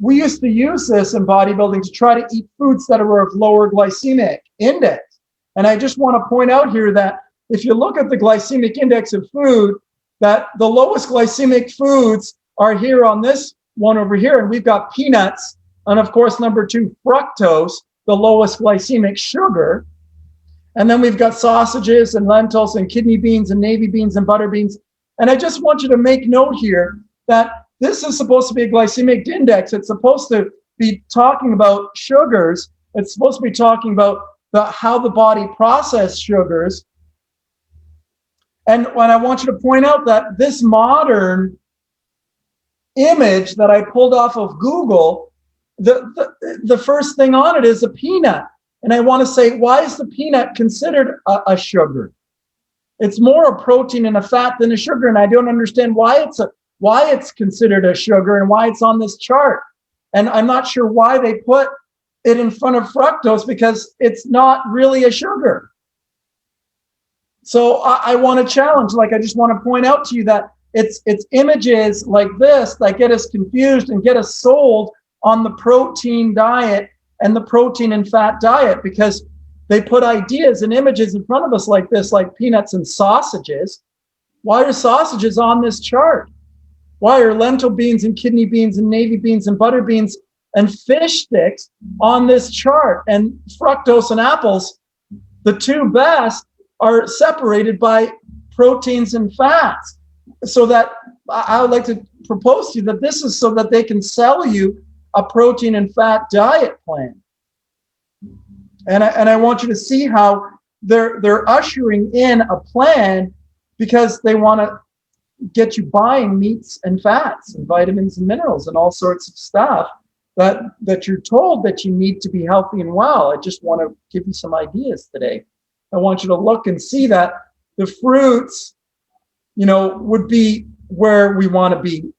we used to use this in bodybuilding to try to eat foods that are of lower glycemic index. And I just want to point out here that if you look at the glycemic index of food, that the lowest glycemic foods are here on this one over here. And we've got peanuts, and of course, number 2, fructose, the lowest glycemic sugar. And then we've got sausages and lentils and kidney beans and navy beans and butter beans. And I just want you to make note here that this is supposed to be a glycemic index. It's supposed to be talking about sugars. It's supposed to be talking about how the body processes sugars. And when I want you to point out that this modern image that I pulled off of Google, the first thing on it is a peanut. And I want to say, why is the peanut considered a sugar? It's more a protein and a fat than a sugar. And I don't understand why it's considered a sugar and why it's on this chart. And I'm not sure why they put it in front of fructose, because it's not really a sugar. So I want to challenge, I just want to point out to you that it's images like this that get us confused and get us sold on the protein diet and the protein and fat diet, because they put ideas and images in front of us like this, like peanuts and sausages. Why are sausages on this chart? Why are lentil beans and kidney beans and navy beans and butter beans and fish sticks on this chart? And fructose and apples, the two best, are separated by proteins and fats. So that I would like to propose to you that this is so that they can sell you a protein and fat diet plan. And I want you to see how they're ushering in a plan because they want to get you buying meats and fats and vitamins and minerals and all sorts of stuff that you're told that you need to be healthy and well. I just want to give you some ideas today. I want you to look and see that the fruits, would be where we want to be.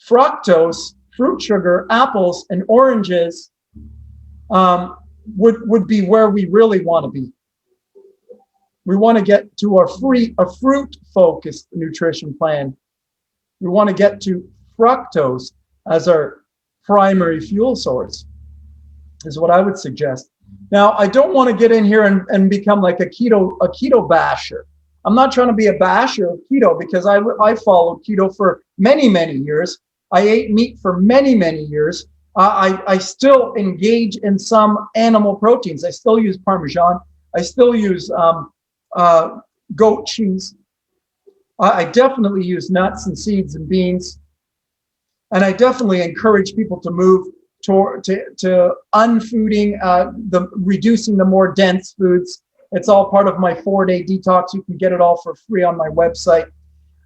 Fructose, fruit sugar, apples, and oranges would be where we really want to be. We want to get to a fruit-focused nutrition plan. We want to get to fructose as our primary fuel source, is what I would suggest. Now, I don't want to get in here and become like a keto basher. I'm not trying to be a basher of keto because I followed keto for many, many years. I ate meat for many, many years. I still engage in some animal proteins. I still use Parmesan. I still use goat cheese. I definitely use nuts and seeds and beans. And I definitely encourage people to move to unfooding, reducing the more dense foods. It's all part of my 4-day detox. You can get it all for free on my website.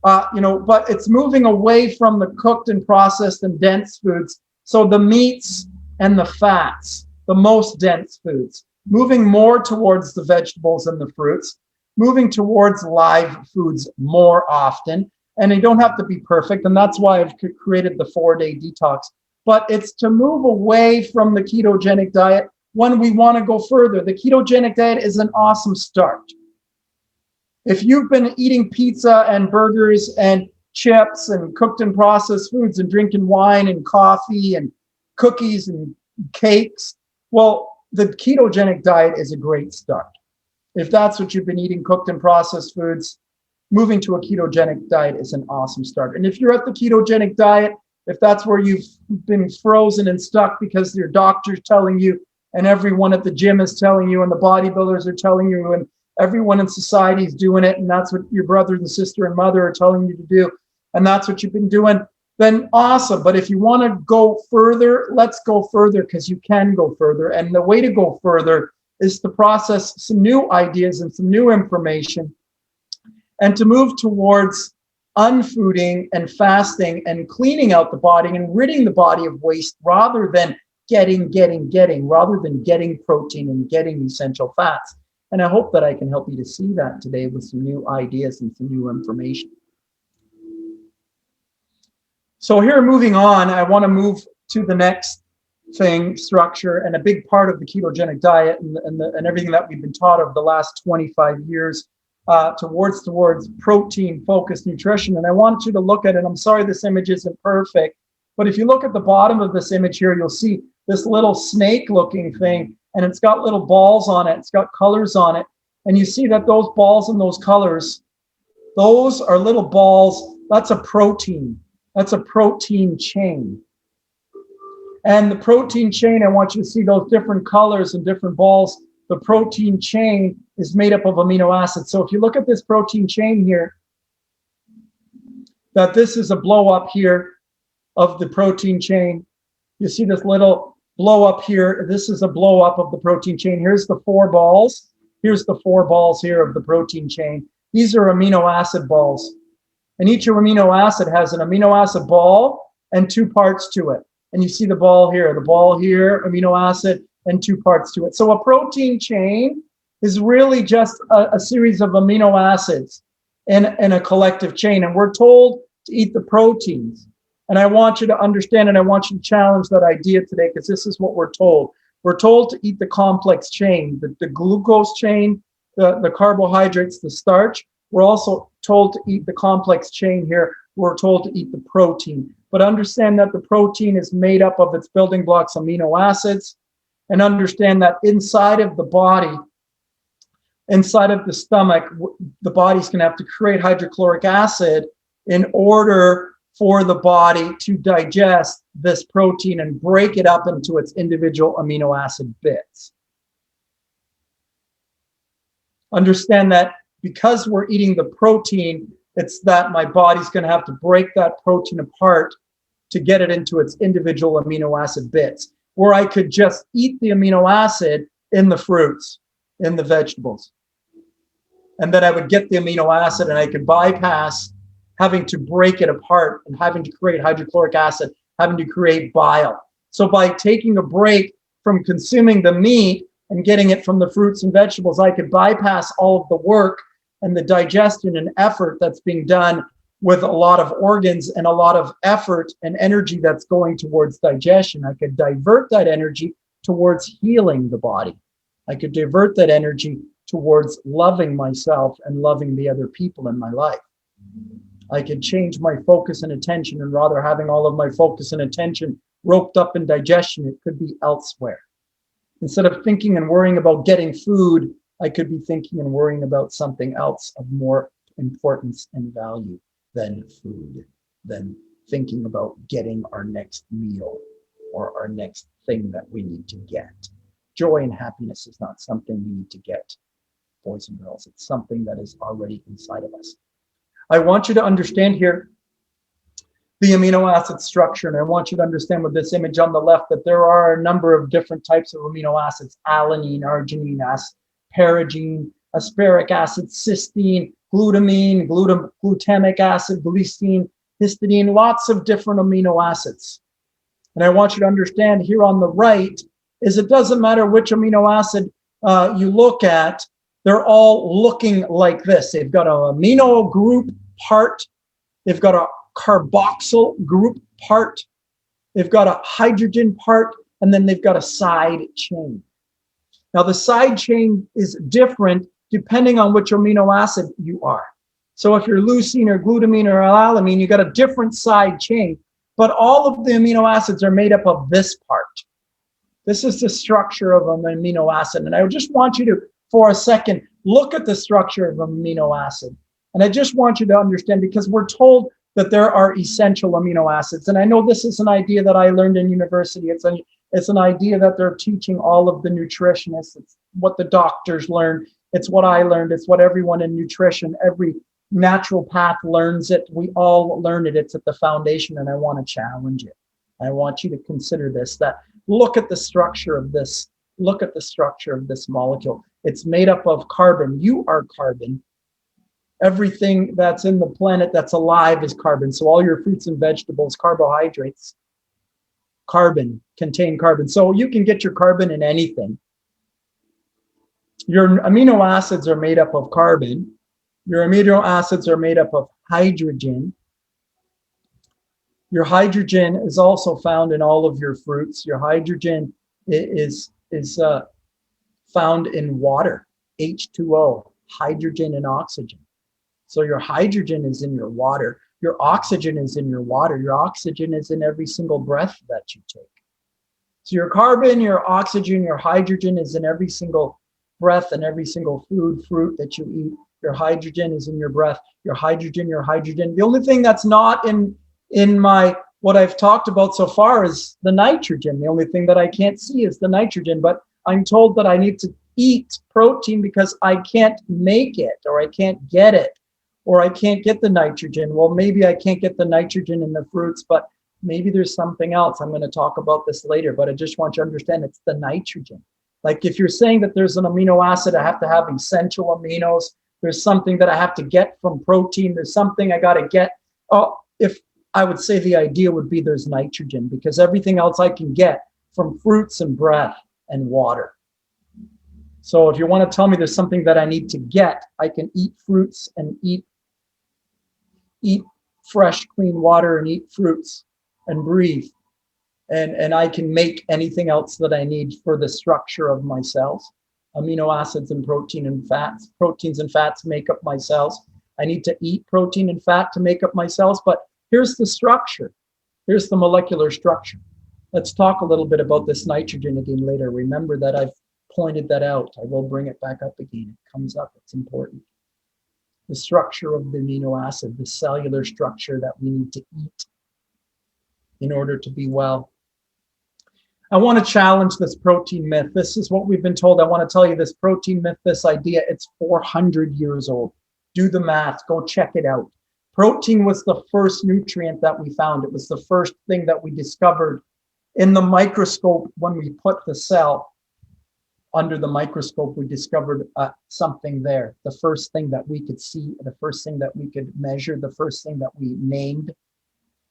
But it's moving away from the cooked and processed and dense foods. So the meats and the fats, the most dense foods, moving more towards the vegetables and the fruits, moving towards live foods more often. And they don't have to be perfect. And that's why I've created the 4-day detox. But it's to move away from the ketogenic diet when we want to go further. The ketogenic diet is an awesome start. If you've been eating pizza and burgers and chips and cooked and processed foods and drinking wine and coffee and cookies and cakes, well, the ketogenic diet is a great start. If that's what you've been eating, cooked and processed foods, moving to a ketogenic diet is an awesome start. And if you're at the ketogenic diet, if that's where you've been frozen and stuck because your doctor's telling you, and everyone at the gym is telling you, and the bodybuilders are telling you, and everyone in society is doing it, and that's what your brother and sister and mother are telling you to do, and that's what you've been doing, then awesome. But if you want to go further, let's go further, because you can go further. And the way to go further is to process some new ideas and some new information, and to move towards unfooding and fasting and cleaning out the body and ridding the body of waste rather than getting protein and getting essential fats. And I hope that I can help you to see that today with some new ideas and some new information. So here, moving on, I want to move to the next thing, structure, and a big part of the ketogenic diet and everything that we've been taught over the last 25 years towards protein-focused nutrition. And I want you to look at it. I'm sorry this image isn't perfect, but if you look at the bottom of this image here, you'll see this little snake-looking thing, and it's got little balls on it. It's got colors on it. And you see that those balls and those colors, those are little balls. That's a protein. That's a protein chain. And the protein chain, I want you to see those different colors and different balls. The protein chain is made up of amino acids. So if you look at this protein chain here, that this is a blow up here of the protein chain. You see this little blow up here. This is a blow up of the protein chain. Here's the 4 balls. Here's the 4 balls here of the protein chain. These are amino acid balls. And each amino acid has an amino acid ball and 2 parts to it. And you see the ball here, amino acid, and 2 parts to it. So a protein chain is really just a series of amino acids in a collective chain. And we're told to eat the proteins. And I want you to understand, and I want you to challenge that idea today, because this is what we're told. We're told to eat the complex chain, the glucose chain, the carbohydrates, the starch. We're also told to eat the complex chain here. We're told to eat the protein. But understand that the protein is made up of its building blocks, amino acids, and understand that inside of the body, inside of the stomach, the body's going to have to create hydrochloric acid in order for the body to digest this protein and break it up into its individual amino acid bits. Understand that because we're eating the protein, it's that my body's going to have to break that protein apart to get it into its individual amino acid bits, where I could just eat the amino acid in the fruits, in the vegetables. And then I would get the amino acid and I could bypass having to break it apart and having to create hydrochloric acid, having to create bile. So by taking a break from consuming the meat and getting it from the fruits and vegetables, I could bypass all of the work and the digestion and effort that's being done with a lot of organs and a lot of effort and energy that's going towards digestion. I could divert that energy towards healing the body. I could divert that energy towards loving myself and loving the other people in my life. I could change my focus and attention, and rather having all of my focus and attention roped up in digestion, it could be elsewhere. Instead of thinking and worrying about getting food, I could be thinking and worrying about something else of more importance and value than food, than thinking about getting our next meal or our next thing that we need to get. Joy and happiness is not something we need to get, boys and girls. It's something that is already inside of us. I want you to understand here the amino acid structure, and I want you to understand with this image on the left that there are a number of different types of amino acids: alanine, arginine, asparagine, asparic acid, cysteine, glutamine, glutamic acid, glycine, histidine, lots of different amino acids. And I want you to understand here on the right is it doesn't matter which amino acid you look at, they're all looking like this. They've got an amino group part, they've got a carboxyl group part, they've got a hydrogen part, and then they've got a side chain. Now the side chain is different depending on which amino acid you are. So if you're leucine or glutamine or alanine, you got a different side chain, but all of the amino acids are made up of this part. This is the structure of an amino acid. And I just want you to, for a second, look at the structure of an amino acid. And I just want you to understand, because we're told that there are essential amino acids. And I know this is an idea that I learned in university. It's an idea that they're teaching all of the nutritionists. It's what the doctors learn. It's what I learned. It's what everyone in nutrition, every naturopath learns it. We all learn it. It's at the foundation, and I want to challenge it. I want you to consider this, that look at the structure of this. Look at the structure of this molecule. It's made up of carbon. You are carbon. Everything that's in the planet that's alive is carbon. So all your fruits and vegetables, carbohydrates, carbon, contain carbon. So you can get your carbon in anything. Your amino acids are made up of carbon. Your amino acids are made up of hydrogen. Your hydrogen is also found in all of your fruits. Your hydrogen is found in water, H2O, hydrogen and oxygen. So your hydrogen is in your water. Your oxygen is in your water. Your oxygen is in every single breath that you take. So your carbon, your oxygen, your hydrogen is in every single breath and every single fruit that you eat. Your hydrogen is in your breath. Your hydrogen. The only thing that's not in my what I've talked about so far is the nitrogen. The only thing that I can't see is the nitrogen, but I'm told that I need to eat protein because I can't make it, or I can't get it, or I can't get the nitrogen. Well, maybe I can't get the nitrogen in the fruits, but maybe there's something else. I'm going to talk about this later, but I just want you to understand it's the nitrogen. Like if you're saying that there's an amino acid, I have to have essential aminos. There's something that I have to get from protein. There's something I got to get. Oh, if I would say the idea would be there's nitrogen, because everything else I can get from fruits and breath and water. So if you want to tell me there's something that I need to get, I can eat fruits and eat fresh, clean water and eat fruits and breathe. And I can make anything else that I need for the structure of my cells. Amino acids and protein and fats. Proteins and fats make up my cells. I need to eat protein and fat to make up my cells, but here's the structure. Here's the molecular structure. Let's talk a little bit about this nitrogen again later. Remember that I've pointed that out. I will bring it back up again. It comes up. It's important. The structure of the amino acid, the cellular structure that we need to eat in order to be well. I want to challenge this protein myth. This is what we've been told. I want to tell you this protein myth, this idea, it's 400 years old. Do the math. Go check it out. Protein was the first nutrient that we found. It was the first thing that we discovered in the microscope. When we put the cell under the microscope, we discovered something there. The first thing that we could see, the first thing that we could measure, the first thing that we named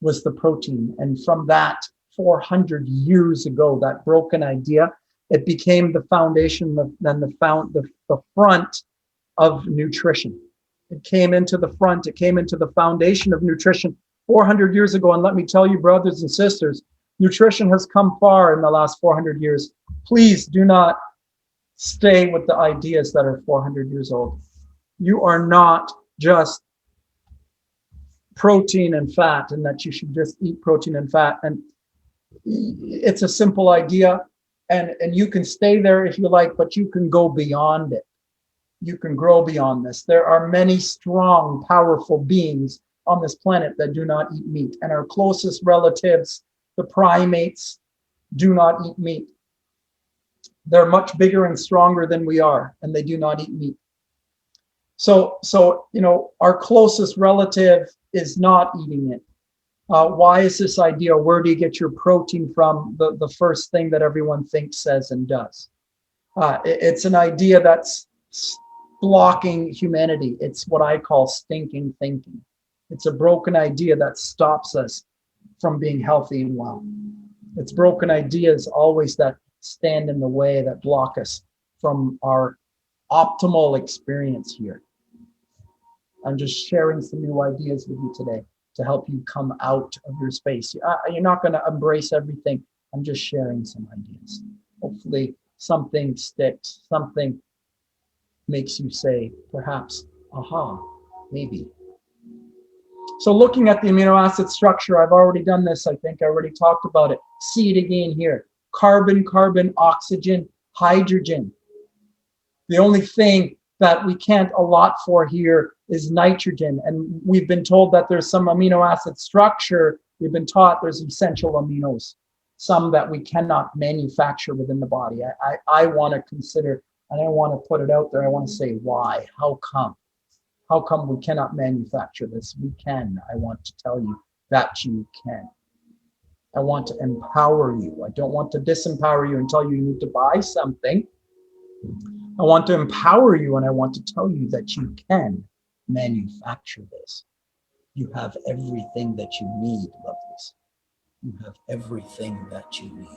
was the protein. And from that, 400 years ago, that broken idea, it became the foundation, the front of nutrition. It came into the front, it came into the foundation of nutrition 400 years ago. And let me tell you, brothers and sisters, nutrition has come far in the last 400 years. Please do not stay with the ideas that are 400 years old. You are not just protein and fat, and that you should just eat protein and fat. And it's a simple idea. And you can stay there if you like, but you can go beyond it. You can grow beyond this. There are many strong, powerful beings on this planet that do not eat meat. And our closest relatives, the primates, do not eat meat. They're much bigger and stronger than we are, and they do not eat meat. So our closest relative is not eating it. Why is this idea? Where do you get your protein from? The first thing that everyone thinks, says, and does. It's an idea that's blocking humanity. It's what I call stinking thinking. It's a broken idea that stops us from being healthy and well. It's broken ideas always that stand in the way, that block us from our optimal experience here. I'm just sharing some new ideas with you today to help you come out of your space. You're not going to embrace everything. I'm just sharing some ideas. Hopefully something sticks, something makes you say, perhaps, aha, maybe. So looking at the amino acid structure, I've already done this. I think I already talked about it. See it again here. Carbon, carbon, oxygen, hydrogen. The only thing that we can't allot for here is nitrogen. And we've been told that there's some amino acid structure. We've been taught there's essential aminos, some that we cannot manufacture within the body. I want to consider, and I want to put it out there. I want to say why, how come? How come we cannot manufacture this? We can. I want to tell you that you can. I want to empower you. I don't want to disempower you and tell you need to buy something. I want to empower you, and I want to tell you that you can manufacture this. You have everything that you need, lovelies. You have everything that you need.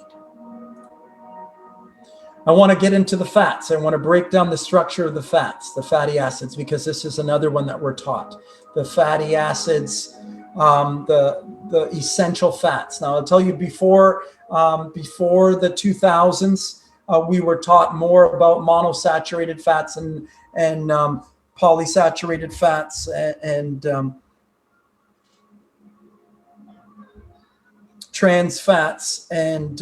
I want to get into the fats. I want to break down the structure of the fats, the fatty acids, because this is another one that we're taught. The fatty acids, the essential fats. Now, I'll tell you, before the 2000s, we were taught more about monosaturated fats and polysaturated fats and trans fats, and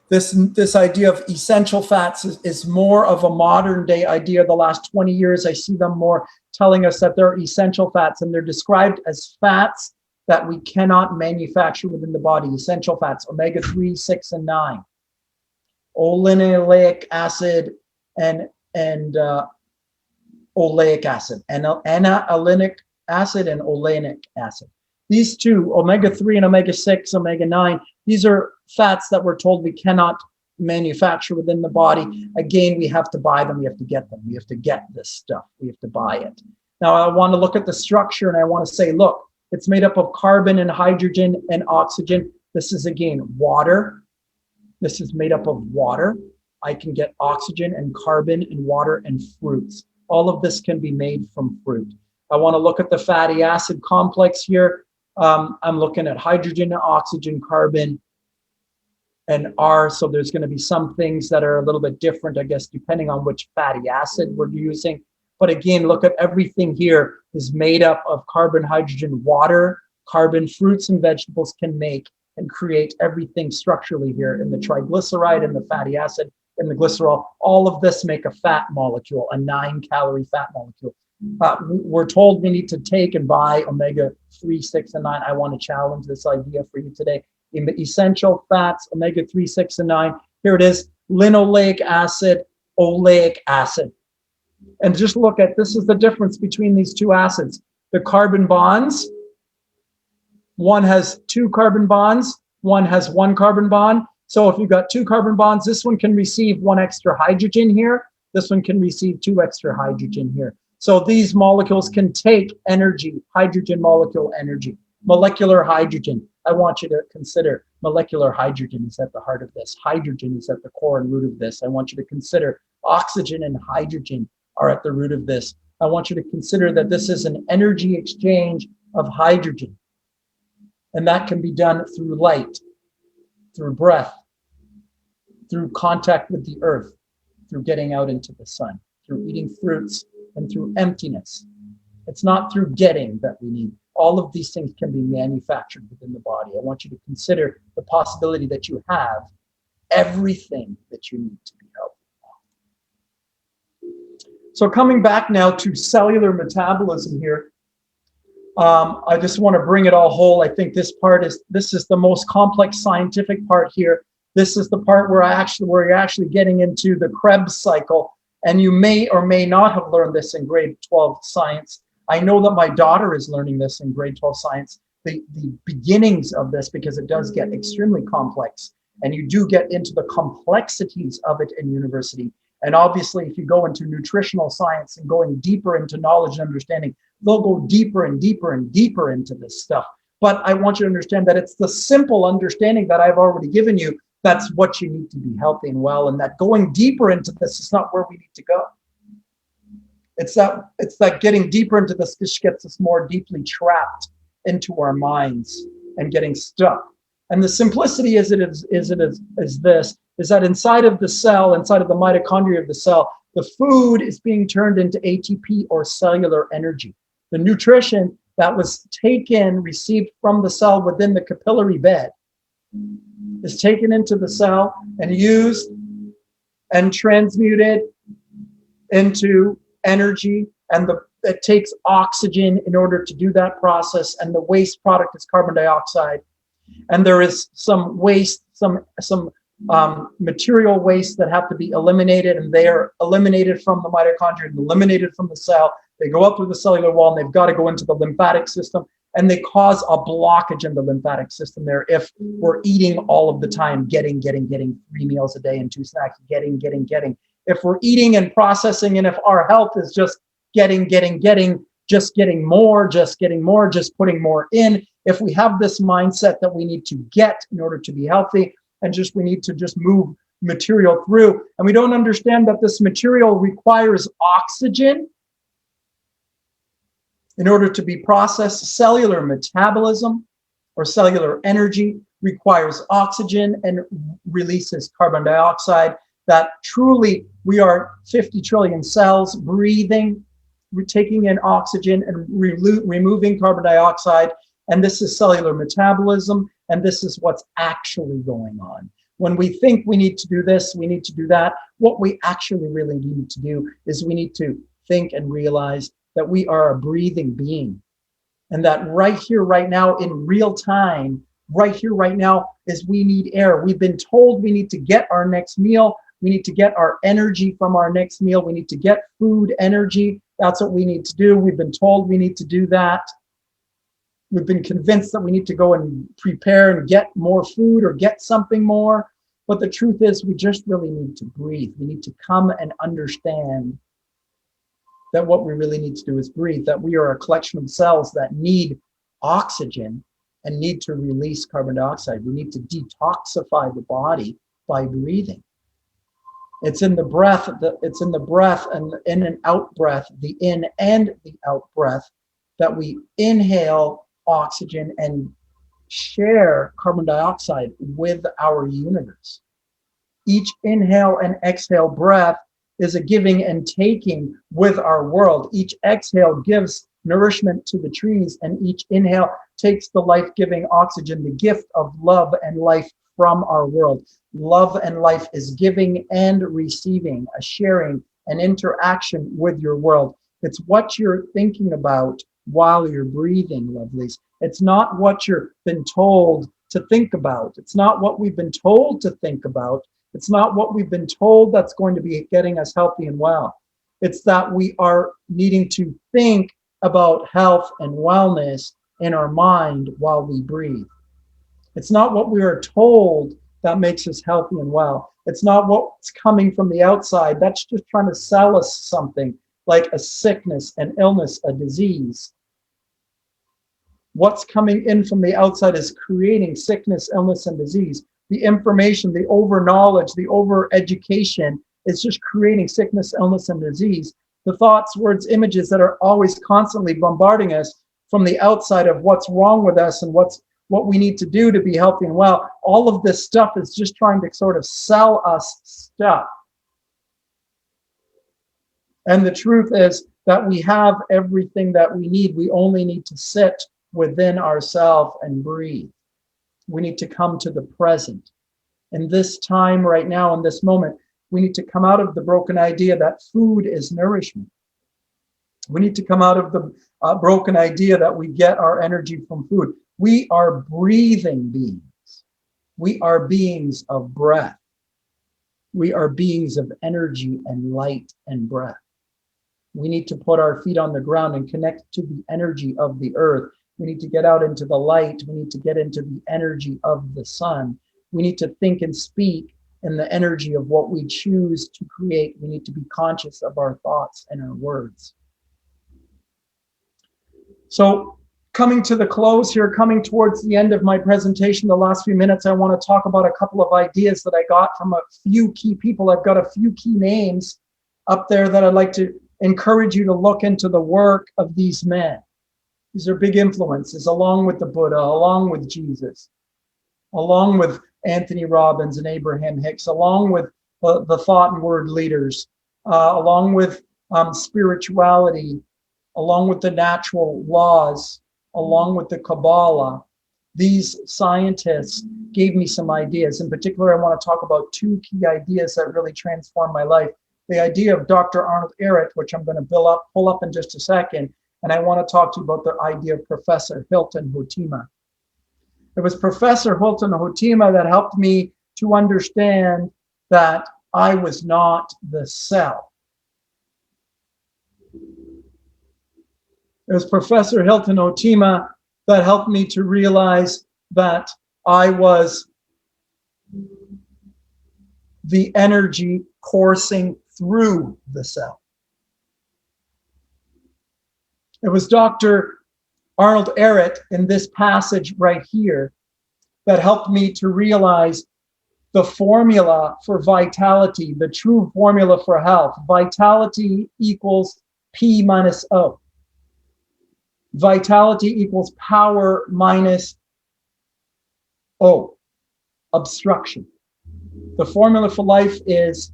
this idea of essential fats is more of a modern day idea. The last 20 years, I see them more telling us that they're essential fats, and they're described as fats that we cannot manufacture within the body. Essential fats, omega-3, 6, and 9. Olinoleic acid and oleic acid, and N-alinic acid and oleic acid. These two, omega-3 and omega-6, omega-9, these are fats that we're told we cannot manufacture within the body. Again, we have to buy them. We have to get them. We have to get this stuff. We have to buy it. Now, I want to look at the structure, and I want to say, look, it's made up of carbon and hydrogen and oxygen. This is, again, water. This is made up of water. I can get oxygen and carbon and water and fruits. All of this can be made from fruit. I want to look at the fatty acid complex here. I'm looking at hydrogen, oxygen, carbon, and R. So there's going to be some things that are a little bit different, I guess, depending on which fatty acid we're using. But again, look at everything here is made up of carbon, hydrogen, water, carbon. Fruits and vegetables can make and create everything structurally here in the triglyceride and the fatty acid and the glycerol. All of this make a fat molecule, a 9-calorie fat molecule. We're told we need to take and buy omega-3, 6, and 9. I want to challenge this idea for you today. In the essential fats, omega-3, 6, and 9, here it is, linoleic acid, oleic acid. And just look at, this is the difference between these two acids. The carbon bonds, one has 2 carbon bonds, one has 1 carbon bond. So if you've got 2 carbon bonds, this one can receive 1 extra hydrogen here. This one can receive 2 extra hydrogen here. So these molecules can take energy, hydrogen molecule energy, molecular hydrogen. I want you to consider molecular hydrogen is at the heart of this. Hydrogen is at the core and root of this. I want you to consider oxygen and hydrogen are at the root of this. I want you to consider that this is an energy exchange of hydrogen. And that can be done through light, through breath, through contact with the earth, through getting out into the sun, through eating fruits, and through emptiness. It's not through getting that we need. All of these things can be manufactured within the body. I want you to consider the possibility that you have everything that you need to be healthy. So coming back now to cellular metabolism here, I just want to bring it all whole. I think this is the most complex scientific part here. This is the part where you're actually getting into the Krebs cycle, and you may or may not have learned this in grade 12 science. I know that my daughter is learning this in grade 12 science, the beginnings of this, because it does get extremely complex, and you do get into the complexities of it in university. And obviously, if you go into nutritional science and going deeper into knowledge and understanding, they'll go deeper and deeper and deeper into this stuff. But I want you to understand that it's the simple understanding that I've already given you. That's what you need to be healthy and well. And that going deeper into this is not where we need to go. It's that getting deeper into this just gets us more deeply trapped into our minds and getting stuck. And the simplicity is that inside of the cell, inside of the mitochondria of the cell, the food is being turned into ATP, or cellular energy. The nutrition that was received from the cell within the capillary bed is taken into the cell and used and transmuted into energy, and it takes oxygen in order to do that process, and the waste product is carbon dioxide. And there is some waste, some material waste that have to be eliminated, and they are eliminated from the mitochondria and eliminated from the cell. They go up through the cellular wall, and they've got to go into the lymphatic system, and they cause a blockage in the lymphatic system there if we're eating all of the time, getting 3 meals a day and 2 snacks, getting. If we're eating and processing, and if our health is just getting, just getting more, just putting more in, if we have this mindset that we need to get in order to be healthy, and we need to just move material through, and we don't understand that this material requires oxygen in order to be processed. Cellular metabolism, or cellular energy, requires oxygen and releases carbon dioxide. That truly we are 50 trillion cells breathing, we're taking in oxygen and removing carbon dioxide. And this is cellular metabolism, and this is what's actually going on. When we think we need to do this, we need to do that, what we actually really need to do is we need to think and realize that we are a breathing being. And that right here, right now, in real time, right here, right now, is we need air. We've been told we need to get our next meal. We need to get our energy from our next meal. We need to get food energy. That's what we need to do. We've been told we need to do that. We've been convinced that we need to go and prepare and get more food or get something more. But the truth is, we just really need to breathe. We need to come and understand that what we really need to do is breathe, that we are a collection of cells that need oxygen and need to release carbon dioxide. We need to detoxify the body by breathing. It's in the breath, and in and out breath, the in and the out breath, that we inhale oxygen and share carbon dioxide with our universe. Each inhale and exhale breath is a giving and taking with our world. Each exhale gives nourishment to the trees, and each inhale takes the life-giving oxygen, the gift of love and life from our world. Love and life is giving and receiving, a sharing, an interaction with your world. It's what you're thinking about while you're breathing, lovelies. It's not what you've been told to think about. It's not what we've been told to think about. It's not what we've been told that's going to be getting us healthy and well. It's that we are needing to think about health and wellness in our mind while we breathe. It's not what we are told that makes us healthy and well. It's not what's coming from the outside. That's just trying to sell us something like a sickness, an illness, a disease. What's coming in from the outside is creating sickness, illness, and disease. The information, the over-knowledge, the over-education is just creating sickness, illness, and disease. The thoughts, words, images that are always constantly bombarding us from the outside of what's wrong with us and what we need to do to be healthy and well. All of this stuff is just trying to sort of sell us stuff. And the truth is that we have everything that we need. We only need to sit within ourselves and breathe. We need to come to the present In this time right now, in this moment, we need to come out of the broken idea that food is nourishment. We need to come out of the broken idea that we get our energy from food. We are breathing beings. We are beings of breath. We are beings of energy and light and breath. We need to put our feet on the ground and connect to the energy of the earth. We need to get out into the light. We need to get into the energy of the sun. We need to think and speak in the energy of what we choose to create. We need to be conscious of our thoughts and our words. So coming to the close here, coming towards the end of my presentation, the last few minutes, I want to talk about a couple of ideas that I got from a few key people. I've got a few key names up there that I'd like to encourage you to look into the work of these men. These are big influences, along with the Buddha, along with Jesus, along with Anthony Robbins and Abraham Hicks, along with the thought and word leaders, along with spirituality, along with the natural laws, along with the Kabbalah. These scientists gave me some ideas. In particular, I want to talk about two key ideas that really transformed my life. The idea of Dr. Arnold Ehret, which I'm going to pull up in just a second, and I want to talk to you about the idea of Professor Hilton Hotima. It was Professor Hilton Hotima that helped me to understand that I was not the cell. It was Professor Hilton Hotima that helped me to realize that I was the energy coursing through the cell. It was Dr. Arnold Ehret in this passage right here that helped me to realize the formula for vitality, the true formula for health. Vitality equals P minus O. Vitality equals power minus O, obstruction. The formula for life is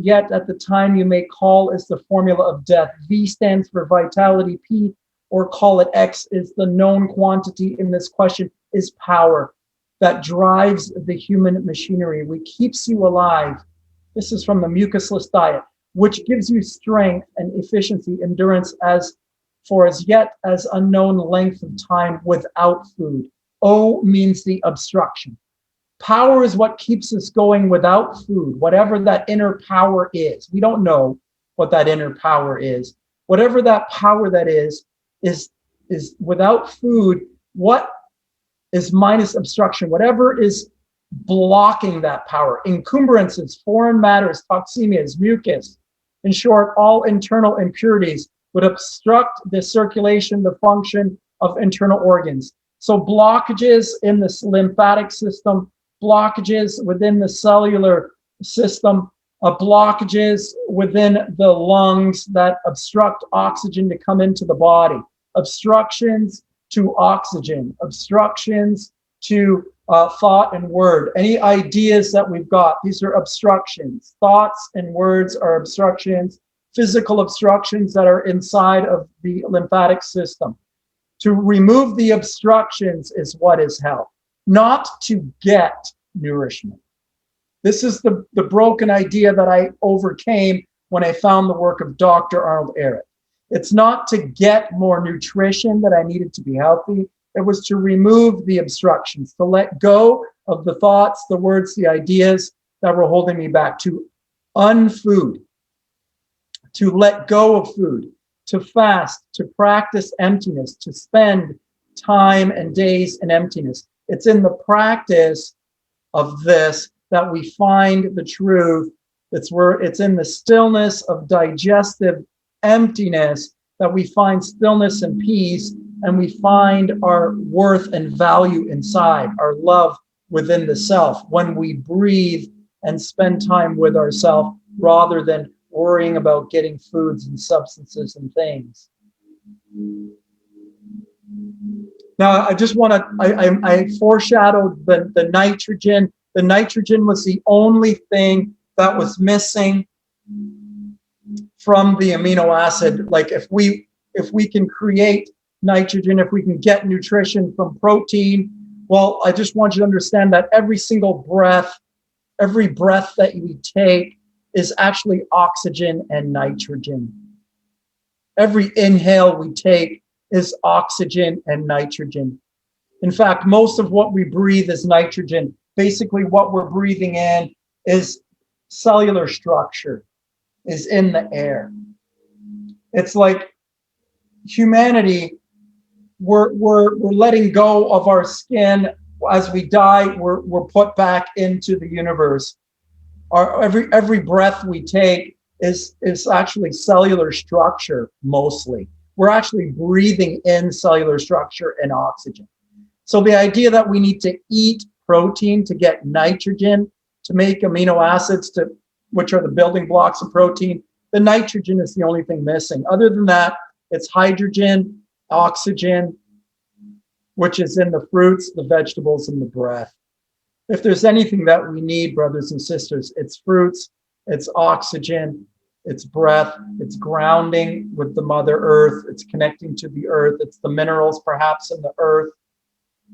yet at the time you may call is the formula of death. V stands for vitality. P, or call it X, is the known quantity in this question, is power that drives the human machinery, which keeps you alive. This is from the mucusless diet, which gives you strength and efficiency, endurance as yet as unknown length of time without food. O means the obstruction. Power is what keeps us going without food, whatever that inner power is. We don't know what that inner power is. Whatever that power that is without food. What is minus obstruction? Whatever is blocking that power. Encumbrances, foreign matters, toxemias, mucus. In short, all internal impurities would obstruct the circulation, the function of internal organs. So blockages in the lymphatic system, blockages within the cellular system, blockages within the lungs that obstruct oxygen to come into the body, obstructions to oxygen, obstructions to thought and word. Any ideas that we've got, these are obstructions. Thoughts and words are obstructions, physical obstructions that are inside of the lymphatic system. To remove the obstructions is what is health, not to get nourishment. This is the broken idea that I overcame when I found the work of Dr. Arnold Ehret. It's not to get more nutrition that I needed to be healthy. It was to remove the obstructions, to let go of the thoughts, the words, the ideas that were holding me back, to unfood, to let go of food, to fast, to practice emptiness, to spend time and days in emptiness. It's in the practice of this that we find the truth. It's in the stillness of digestive emptiness that we find stillness and peace, and we find our worth and value inside, our love within the self, when we breathe and spend time with ourselves rather than worrying about getting foods and substances and things. Now, I just want to, I foreshadowed the nitrogen. The nitrogen was the only thing that was missing from the amino acid. Like if we can create nitrogen, if we can get nutrition from protein, Well, I just want you to understand that every breath that we take is actually oxygen and nitrogen. Every inhale we take is oxygen and nitrogen. In fact, most of what we breathe is nitrogen. Basically, what we're breathing in is cellular structure, is in the air. It's like humanity, we're letting go of our skin. As we die, we're put back into the universe. Every breath we take is actually cellular structure mostly. We're actually breathing in cellular structure and oxygen. So the idea that we need to eat protein to get nitrogen, to make amino acids, which are the building blocks of protein, the nitrogen is the only thing missing. Other than that, it's hydrogen, oxygen, which is in the fruits, the vegetables, and the breath. If there's anything that we need, brothers and sisters, it's fruits, it's oxygen, it's breath, it's grounding with the Mother Earth, it's connecting to the earth, it's the minerals perhaps in the earth,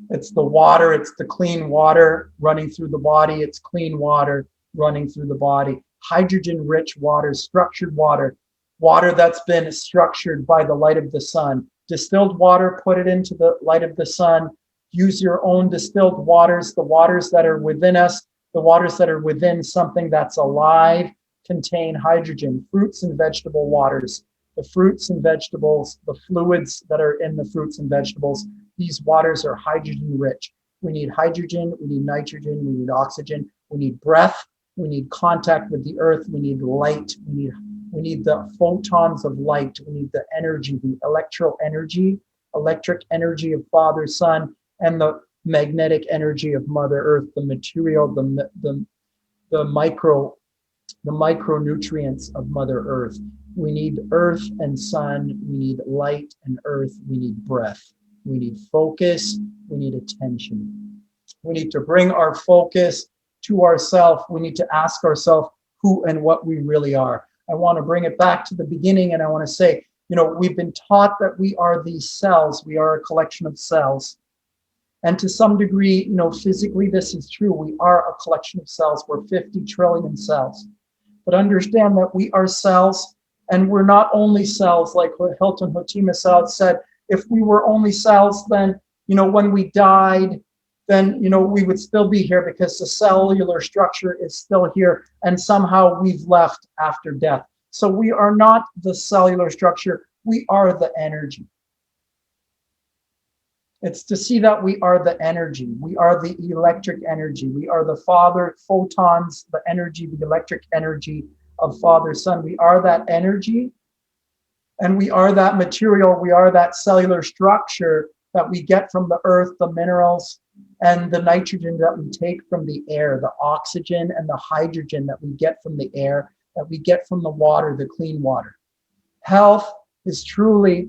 it's the water, it's the clean water running through the body, it's clean water running through the body, hydrogen-rich water, structured water, water that's been structured by the light of the sun. Distilled water, put it into the light of the sun. Use your own distilled waters, the waters that are within us, the waters that are within something that's alive, contain hydrogen. Fruits and vegetable waters, the fruits and vegetables, the fluids that are in the fruits and vegetables, these waters are hydrogen rich. We need hydrogen, we need nitrogen, we need oxygen, we need breath, we need contact with the earth, we need light, we need the photons of light, we need the energy, the electric energy of Father, Son, and the magnetic energy of Mother Earth, the material, the micronutrients of Mother Earth. We need earth and sun, we need light and earth, we need breath, we need focus, we need attention. We need to bring our focus to ourselves. We need to ask ourselves who and what we really are. I want to bring it back to the beginning, and I want to say, we've been taught that we are these cells. We are a collection of cells. And to some degree, physically this is true. We are a collection of cells. We're 50 trillion cells. But understand that we are cells, and we're not only cells, like what Hilton Hotema said. If we were only cells, then, when we died, then, we would still be here because the cellular structure is still here, and somehow we've left after death. So we are not the cellular structure. We are the energy. It's to see that we are the energy. We are the electric energy. We are the Father, photons, the energy, the electric energy of Father, Son. We are that energy, and we are that material. We are that cellular structure that we get from the earth, the minerals, and the nitrogen that we take from the air, the oxygen and the hydrogen that we get from the air, that we get from the water, the clean water. Health is truly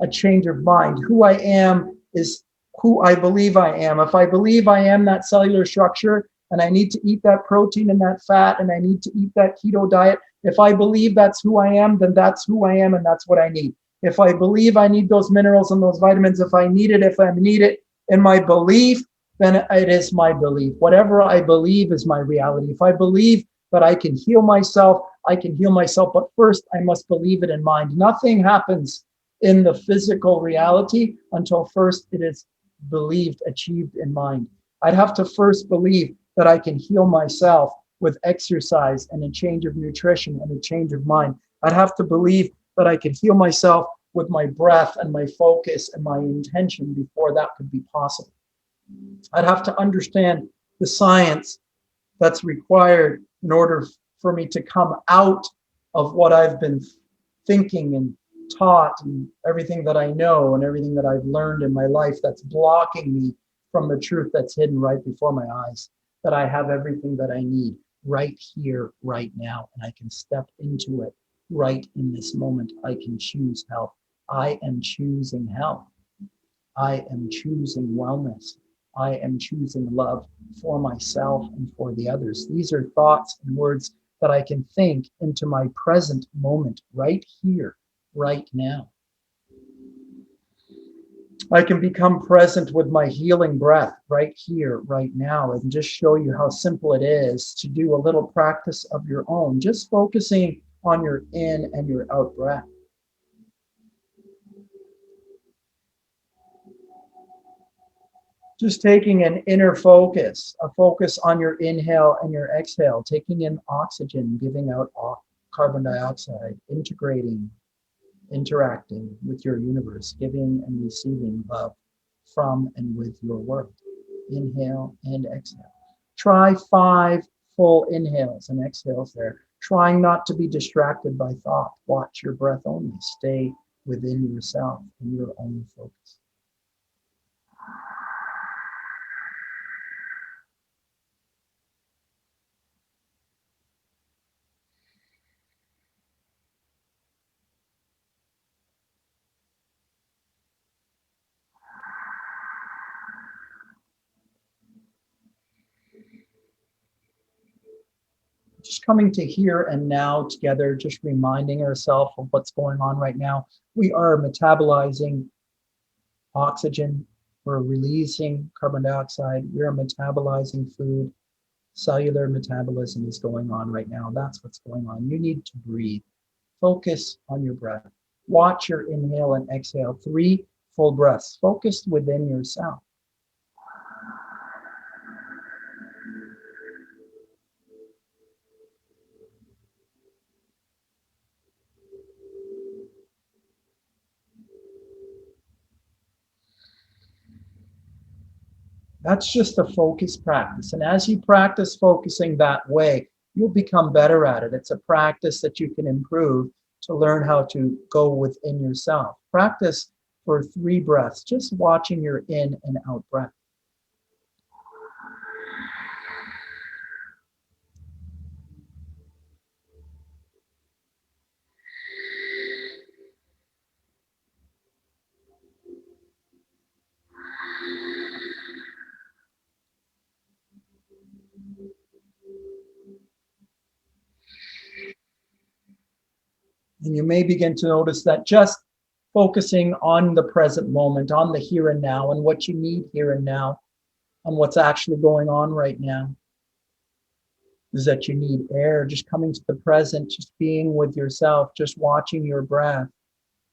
a change of mind. Who I am is who I believe I am. If I believe I am that cellular structure, and I need to eat that protein and that fat, and I need to eat that keto diet, if I believe that's who I am, then that's who I am, and that's what I need. If I believe I need those minerals and those vitamins, if I need it in my belief, then it is my belief. Whatever I believe is my reality. If I believe that I can heal myself, I can heal myself. But first, I must believe it in mind. Nothing happens in the physical reality until first it is believed, achieved in mind. I'd have to first believe that I can heal myself with exercise and a change of nutrition and a change of mind. I'd have to believe that I can heal myself with my breath and my focus and my intention before that could be possible. I'd have to understand the science that's required in order for me to come out of what I've been thinking and taught and everything that I know and everything that I've learned in my life that's blocking me from the truth that's hidden right before my eyes, that I have everything that I need right here, right now, and I can step into it right in this moment. I can choose health. I am choosing health. I am choosing wellness. I am choosing love for myself and for the others. These are thoughts and words that I can think into my present moment right here, right now. I can become present with my healing breath right here, right now, and just show you how simple it is to do a little practice of your own, just focusing on your in and your out breath. Just taking an inner focus, a focus on your inhale and your exhale, taking in oxygen, giving out carbon dioxide, integrating, interacting with your universe, giving and receiving love from and with your world. Inhale and exhale. Try 5 full inhales and exhales there. Trying not to be distracted by thought. Watch your breath only. Stay within yourself and your own focus. Just coming to here and now together, just reminding ourselves of what's going on right now. We are metabolizing oxygen, we're releasing carbon dioxide, we're metabolizing food. Cellular metabolism is going on right now. That's what's going on. You need to breathe. Focus on your breath. Watch your inhale and exhale. 3 full breaths, focused within yourself. That's just a focus practice. And as you practice focusing that way, you'll become better at it. It's a practice that you can improve to learn how to go within yourself. Practice for 3 breaths, just watching your in and out breath. And you may begin to notice that just focusing on the present moment, on the here and now, and what you need here and now, on what's actually going on right now, is that you need air, just coming to the present, just being with yourself, just watching your breath.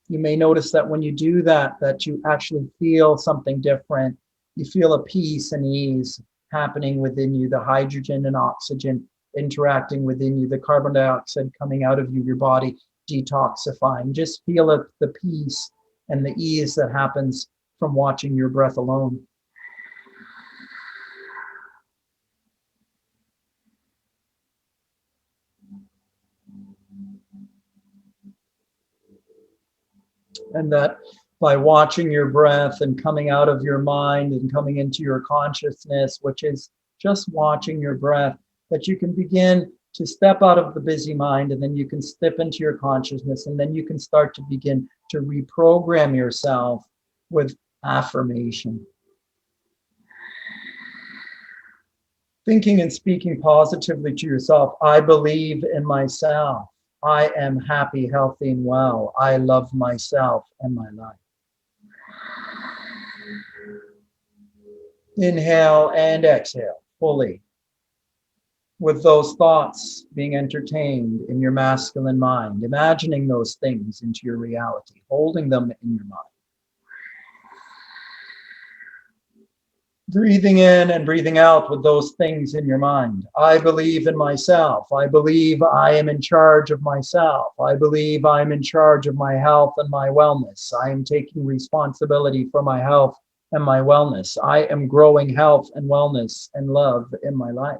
You may notice that when you do that, that you actually feel something different. You feel a peace and ease happening within you, the hydrogen and oxygen interacting within you, the carbon dioxide coming out of you, your body detoxifying. Just feel it, the peace and the ease that happens from watching your breath alone. And that by watching your breath and coming out of your mind and coming into your consciousness, which is just watching your breath, that you can begin to step out of the busy mind, and then you can step into your consciousness, and then you can start to begin to reprogram yourself with affirmation. Thinking and speaking positively to yourself. I believe in myself. I am happy, healthy, and well. I love myself and my life. Inhale and exhale fully, with those thoughts being entertained in your masculine mind, imagining those things into your reality, holding them in your mind. Breathing in and breathing out with those things in your mind. I believe in myself. I believe I am in charge of myself. I believe I'm in charge of my health and my wellness. I am taking responsibility for my health and my wellness. I am growing health and wellness and love in my life.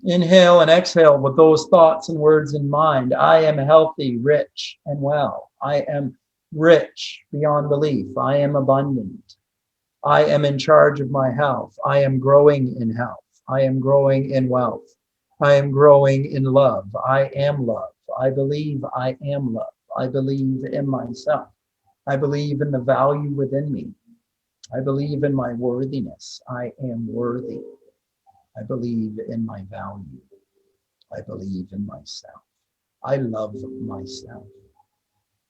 Inhale and exhale with those thoughts and words in mind. I am healthy, rich, and well. I am rich beyond belief. I am abundant. I am in charge of my health. I am growing in health. I am growing in wealth. I am growing in love. I am love. I believe I am love. I believe in myself. I believe in the value within me. I believe in my worthiness. I am worthy. I believe in my value. I believe in myself. I love myself.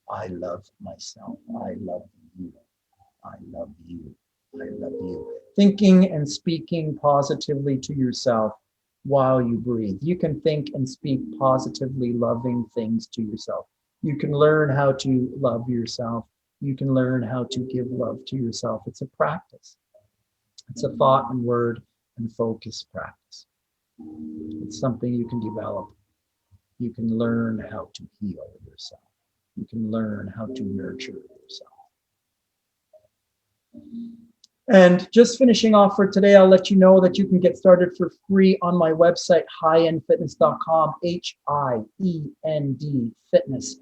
I love myself. I love you. I love you. I love you. Thinking and speaking positively to yourself while you breathe. You can think and speak positively, loving things to yourself. You can learn how to love yourself. You can learn how to give love to yourself. It's a practice. It's a thought and word and focus practice. It's something you can develop. You can learn how to heal yourself. You can learn how to nurture yourself. And just finishing off for today, I'll let you know that you can get started for free on my website, highendfitness.com, HIEND fitness,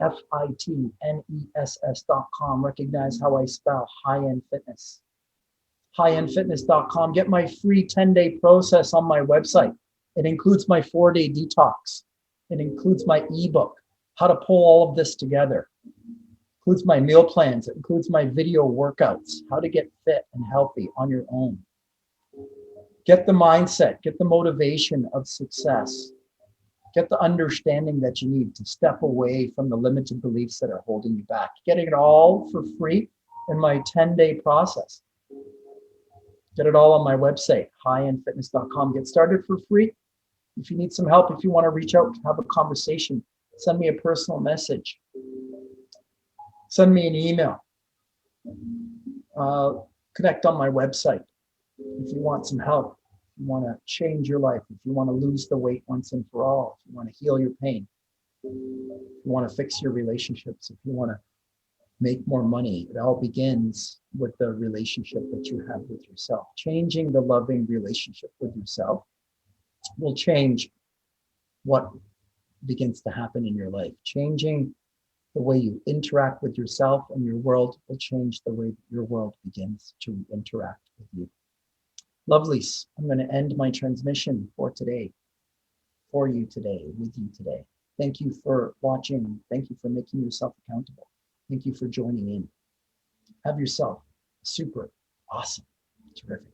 FITNESS.com. Recognize how I spell high end fitness. Highendfitness.com. Get my free 10-day process on my website. It includes my 4-day detox. It includes my ebook, how to pull all of this together. It includes my meal plans. It includes my video workouts, how to get fit and healthy on your own. Get the mindset, get the motivation of success. Get the understanding that you need to step away from the limited beliefs that are holding you back. Getting it all for free in my 10-day process. Get it all on my website, highendfitness.com. Get started for free. If you need some help, if you want to reach out, have a conversation, send me a personal message. Send me an email. Connect on my website. If you want some help, if you want to change your life, if you want to lose the weight once and for all, if you want to heal your pain, if you want to fix your relationships, if you want to make more money, it all begins with the relationship that you have with yourself. Changing the loving relationship with yourself will change what begins to happen in your life. Changing the way you interact with yourself and your world will change the way that your world begins to interact with you. Lovelies, I'm going to end my transmission for today, for you today, with you today. Thank you for watching. Thank you for making yourself accountable. Thank you for joining in. Have yourself a super awesome, terrific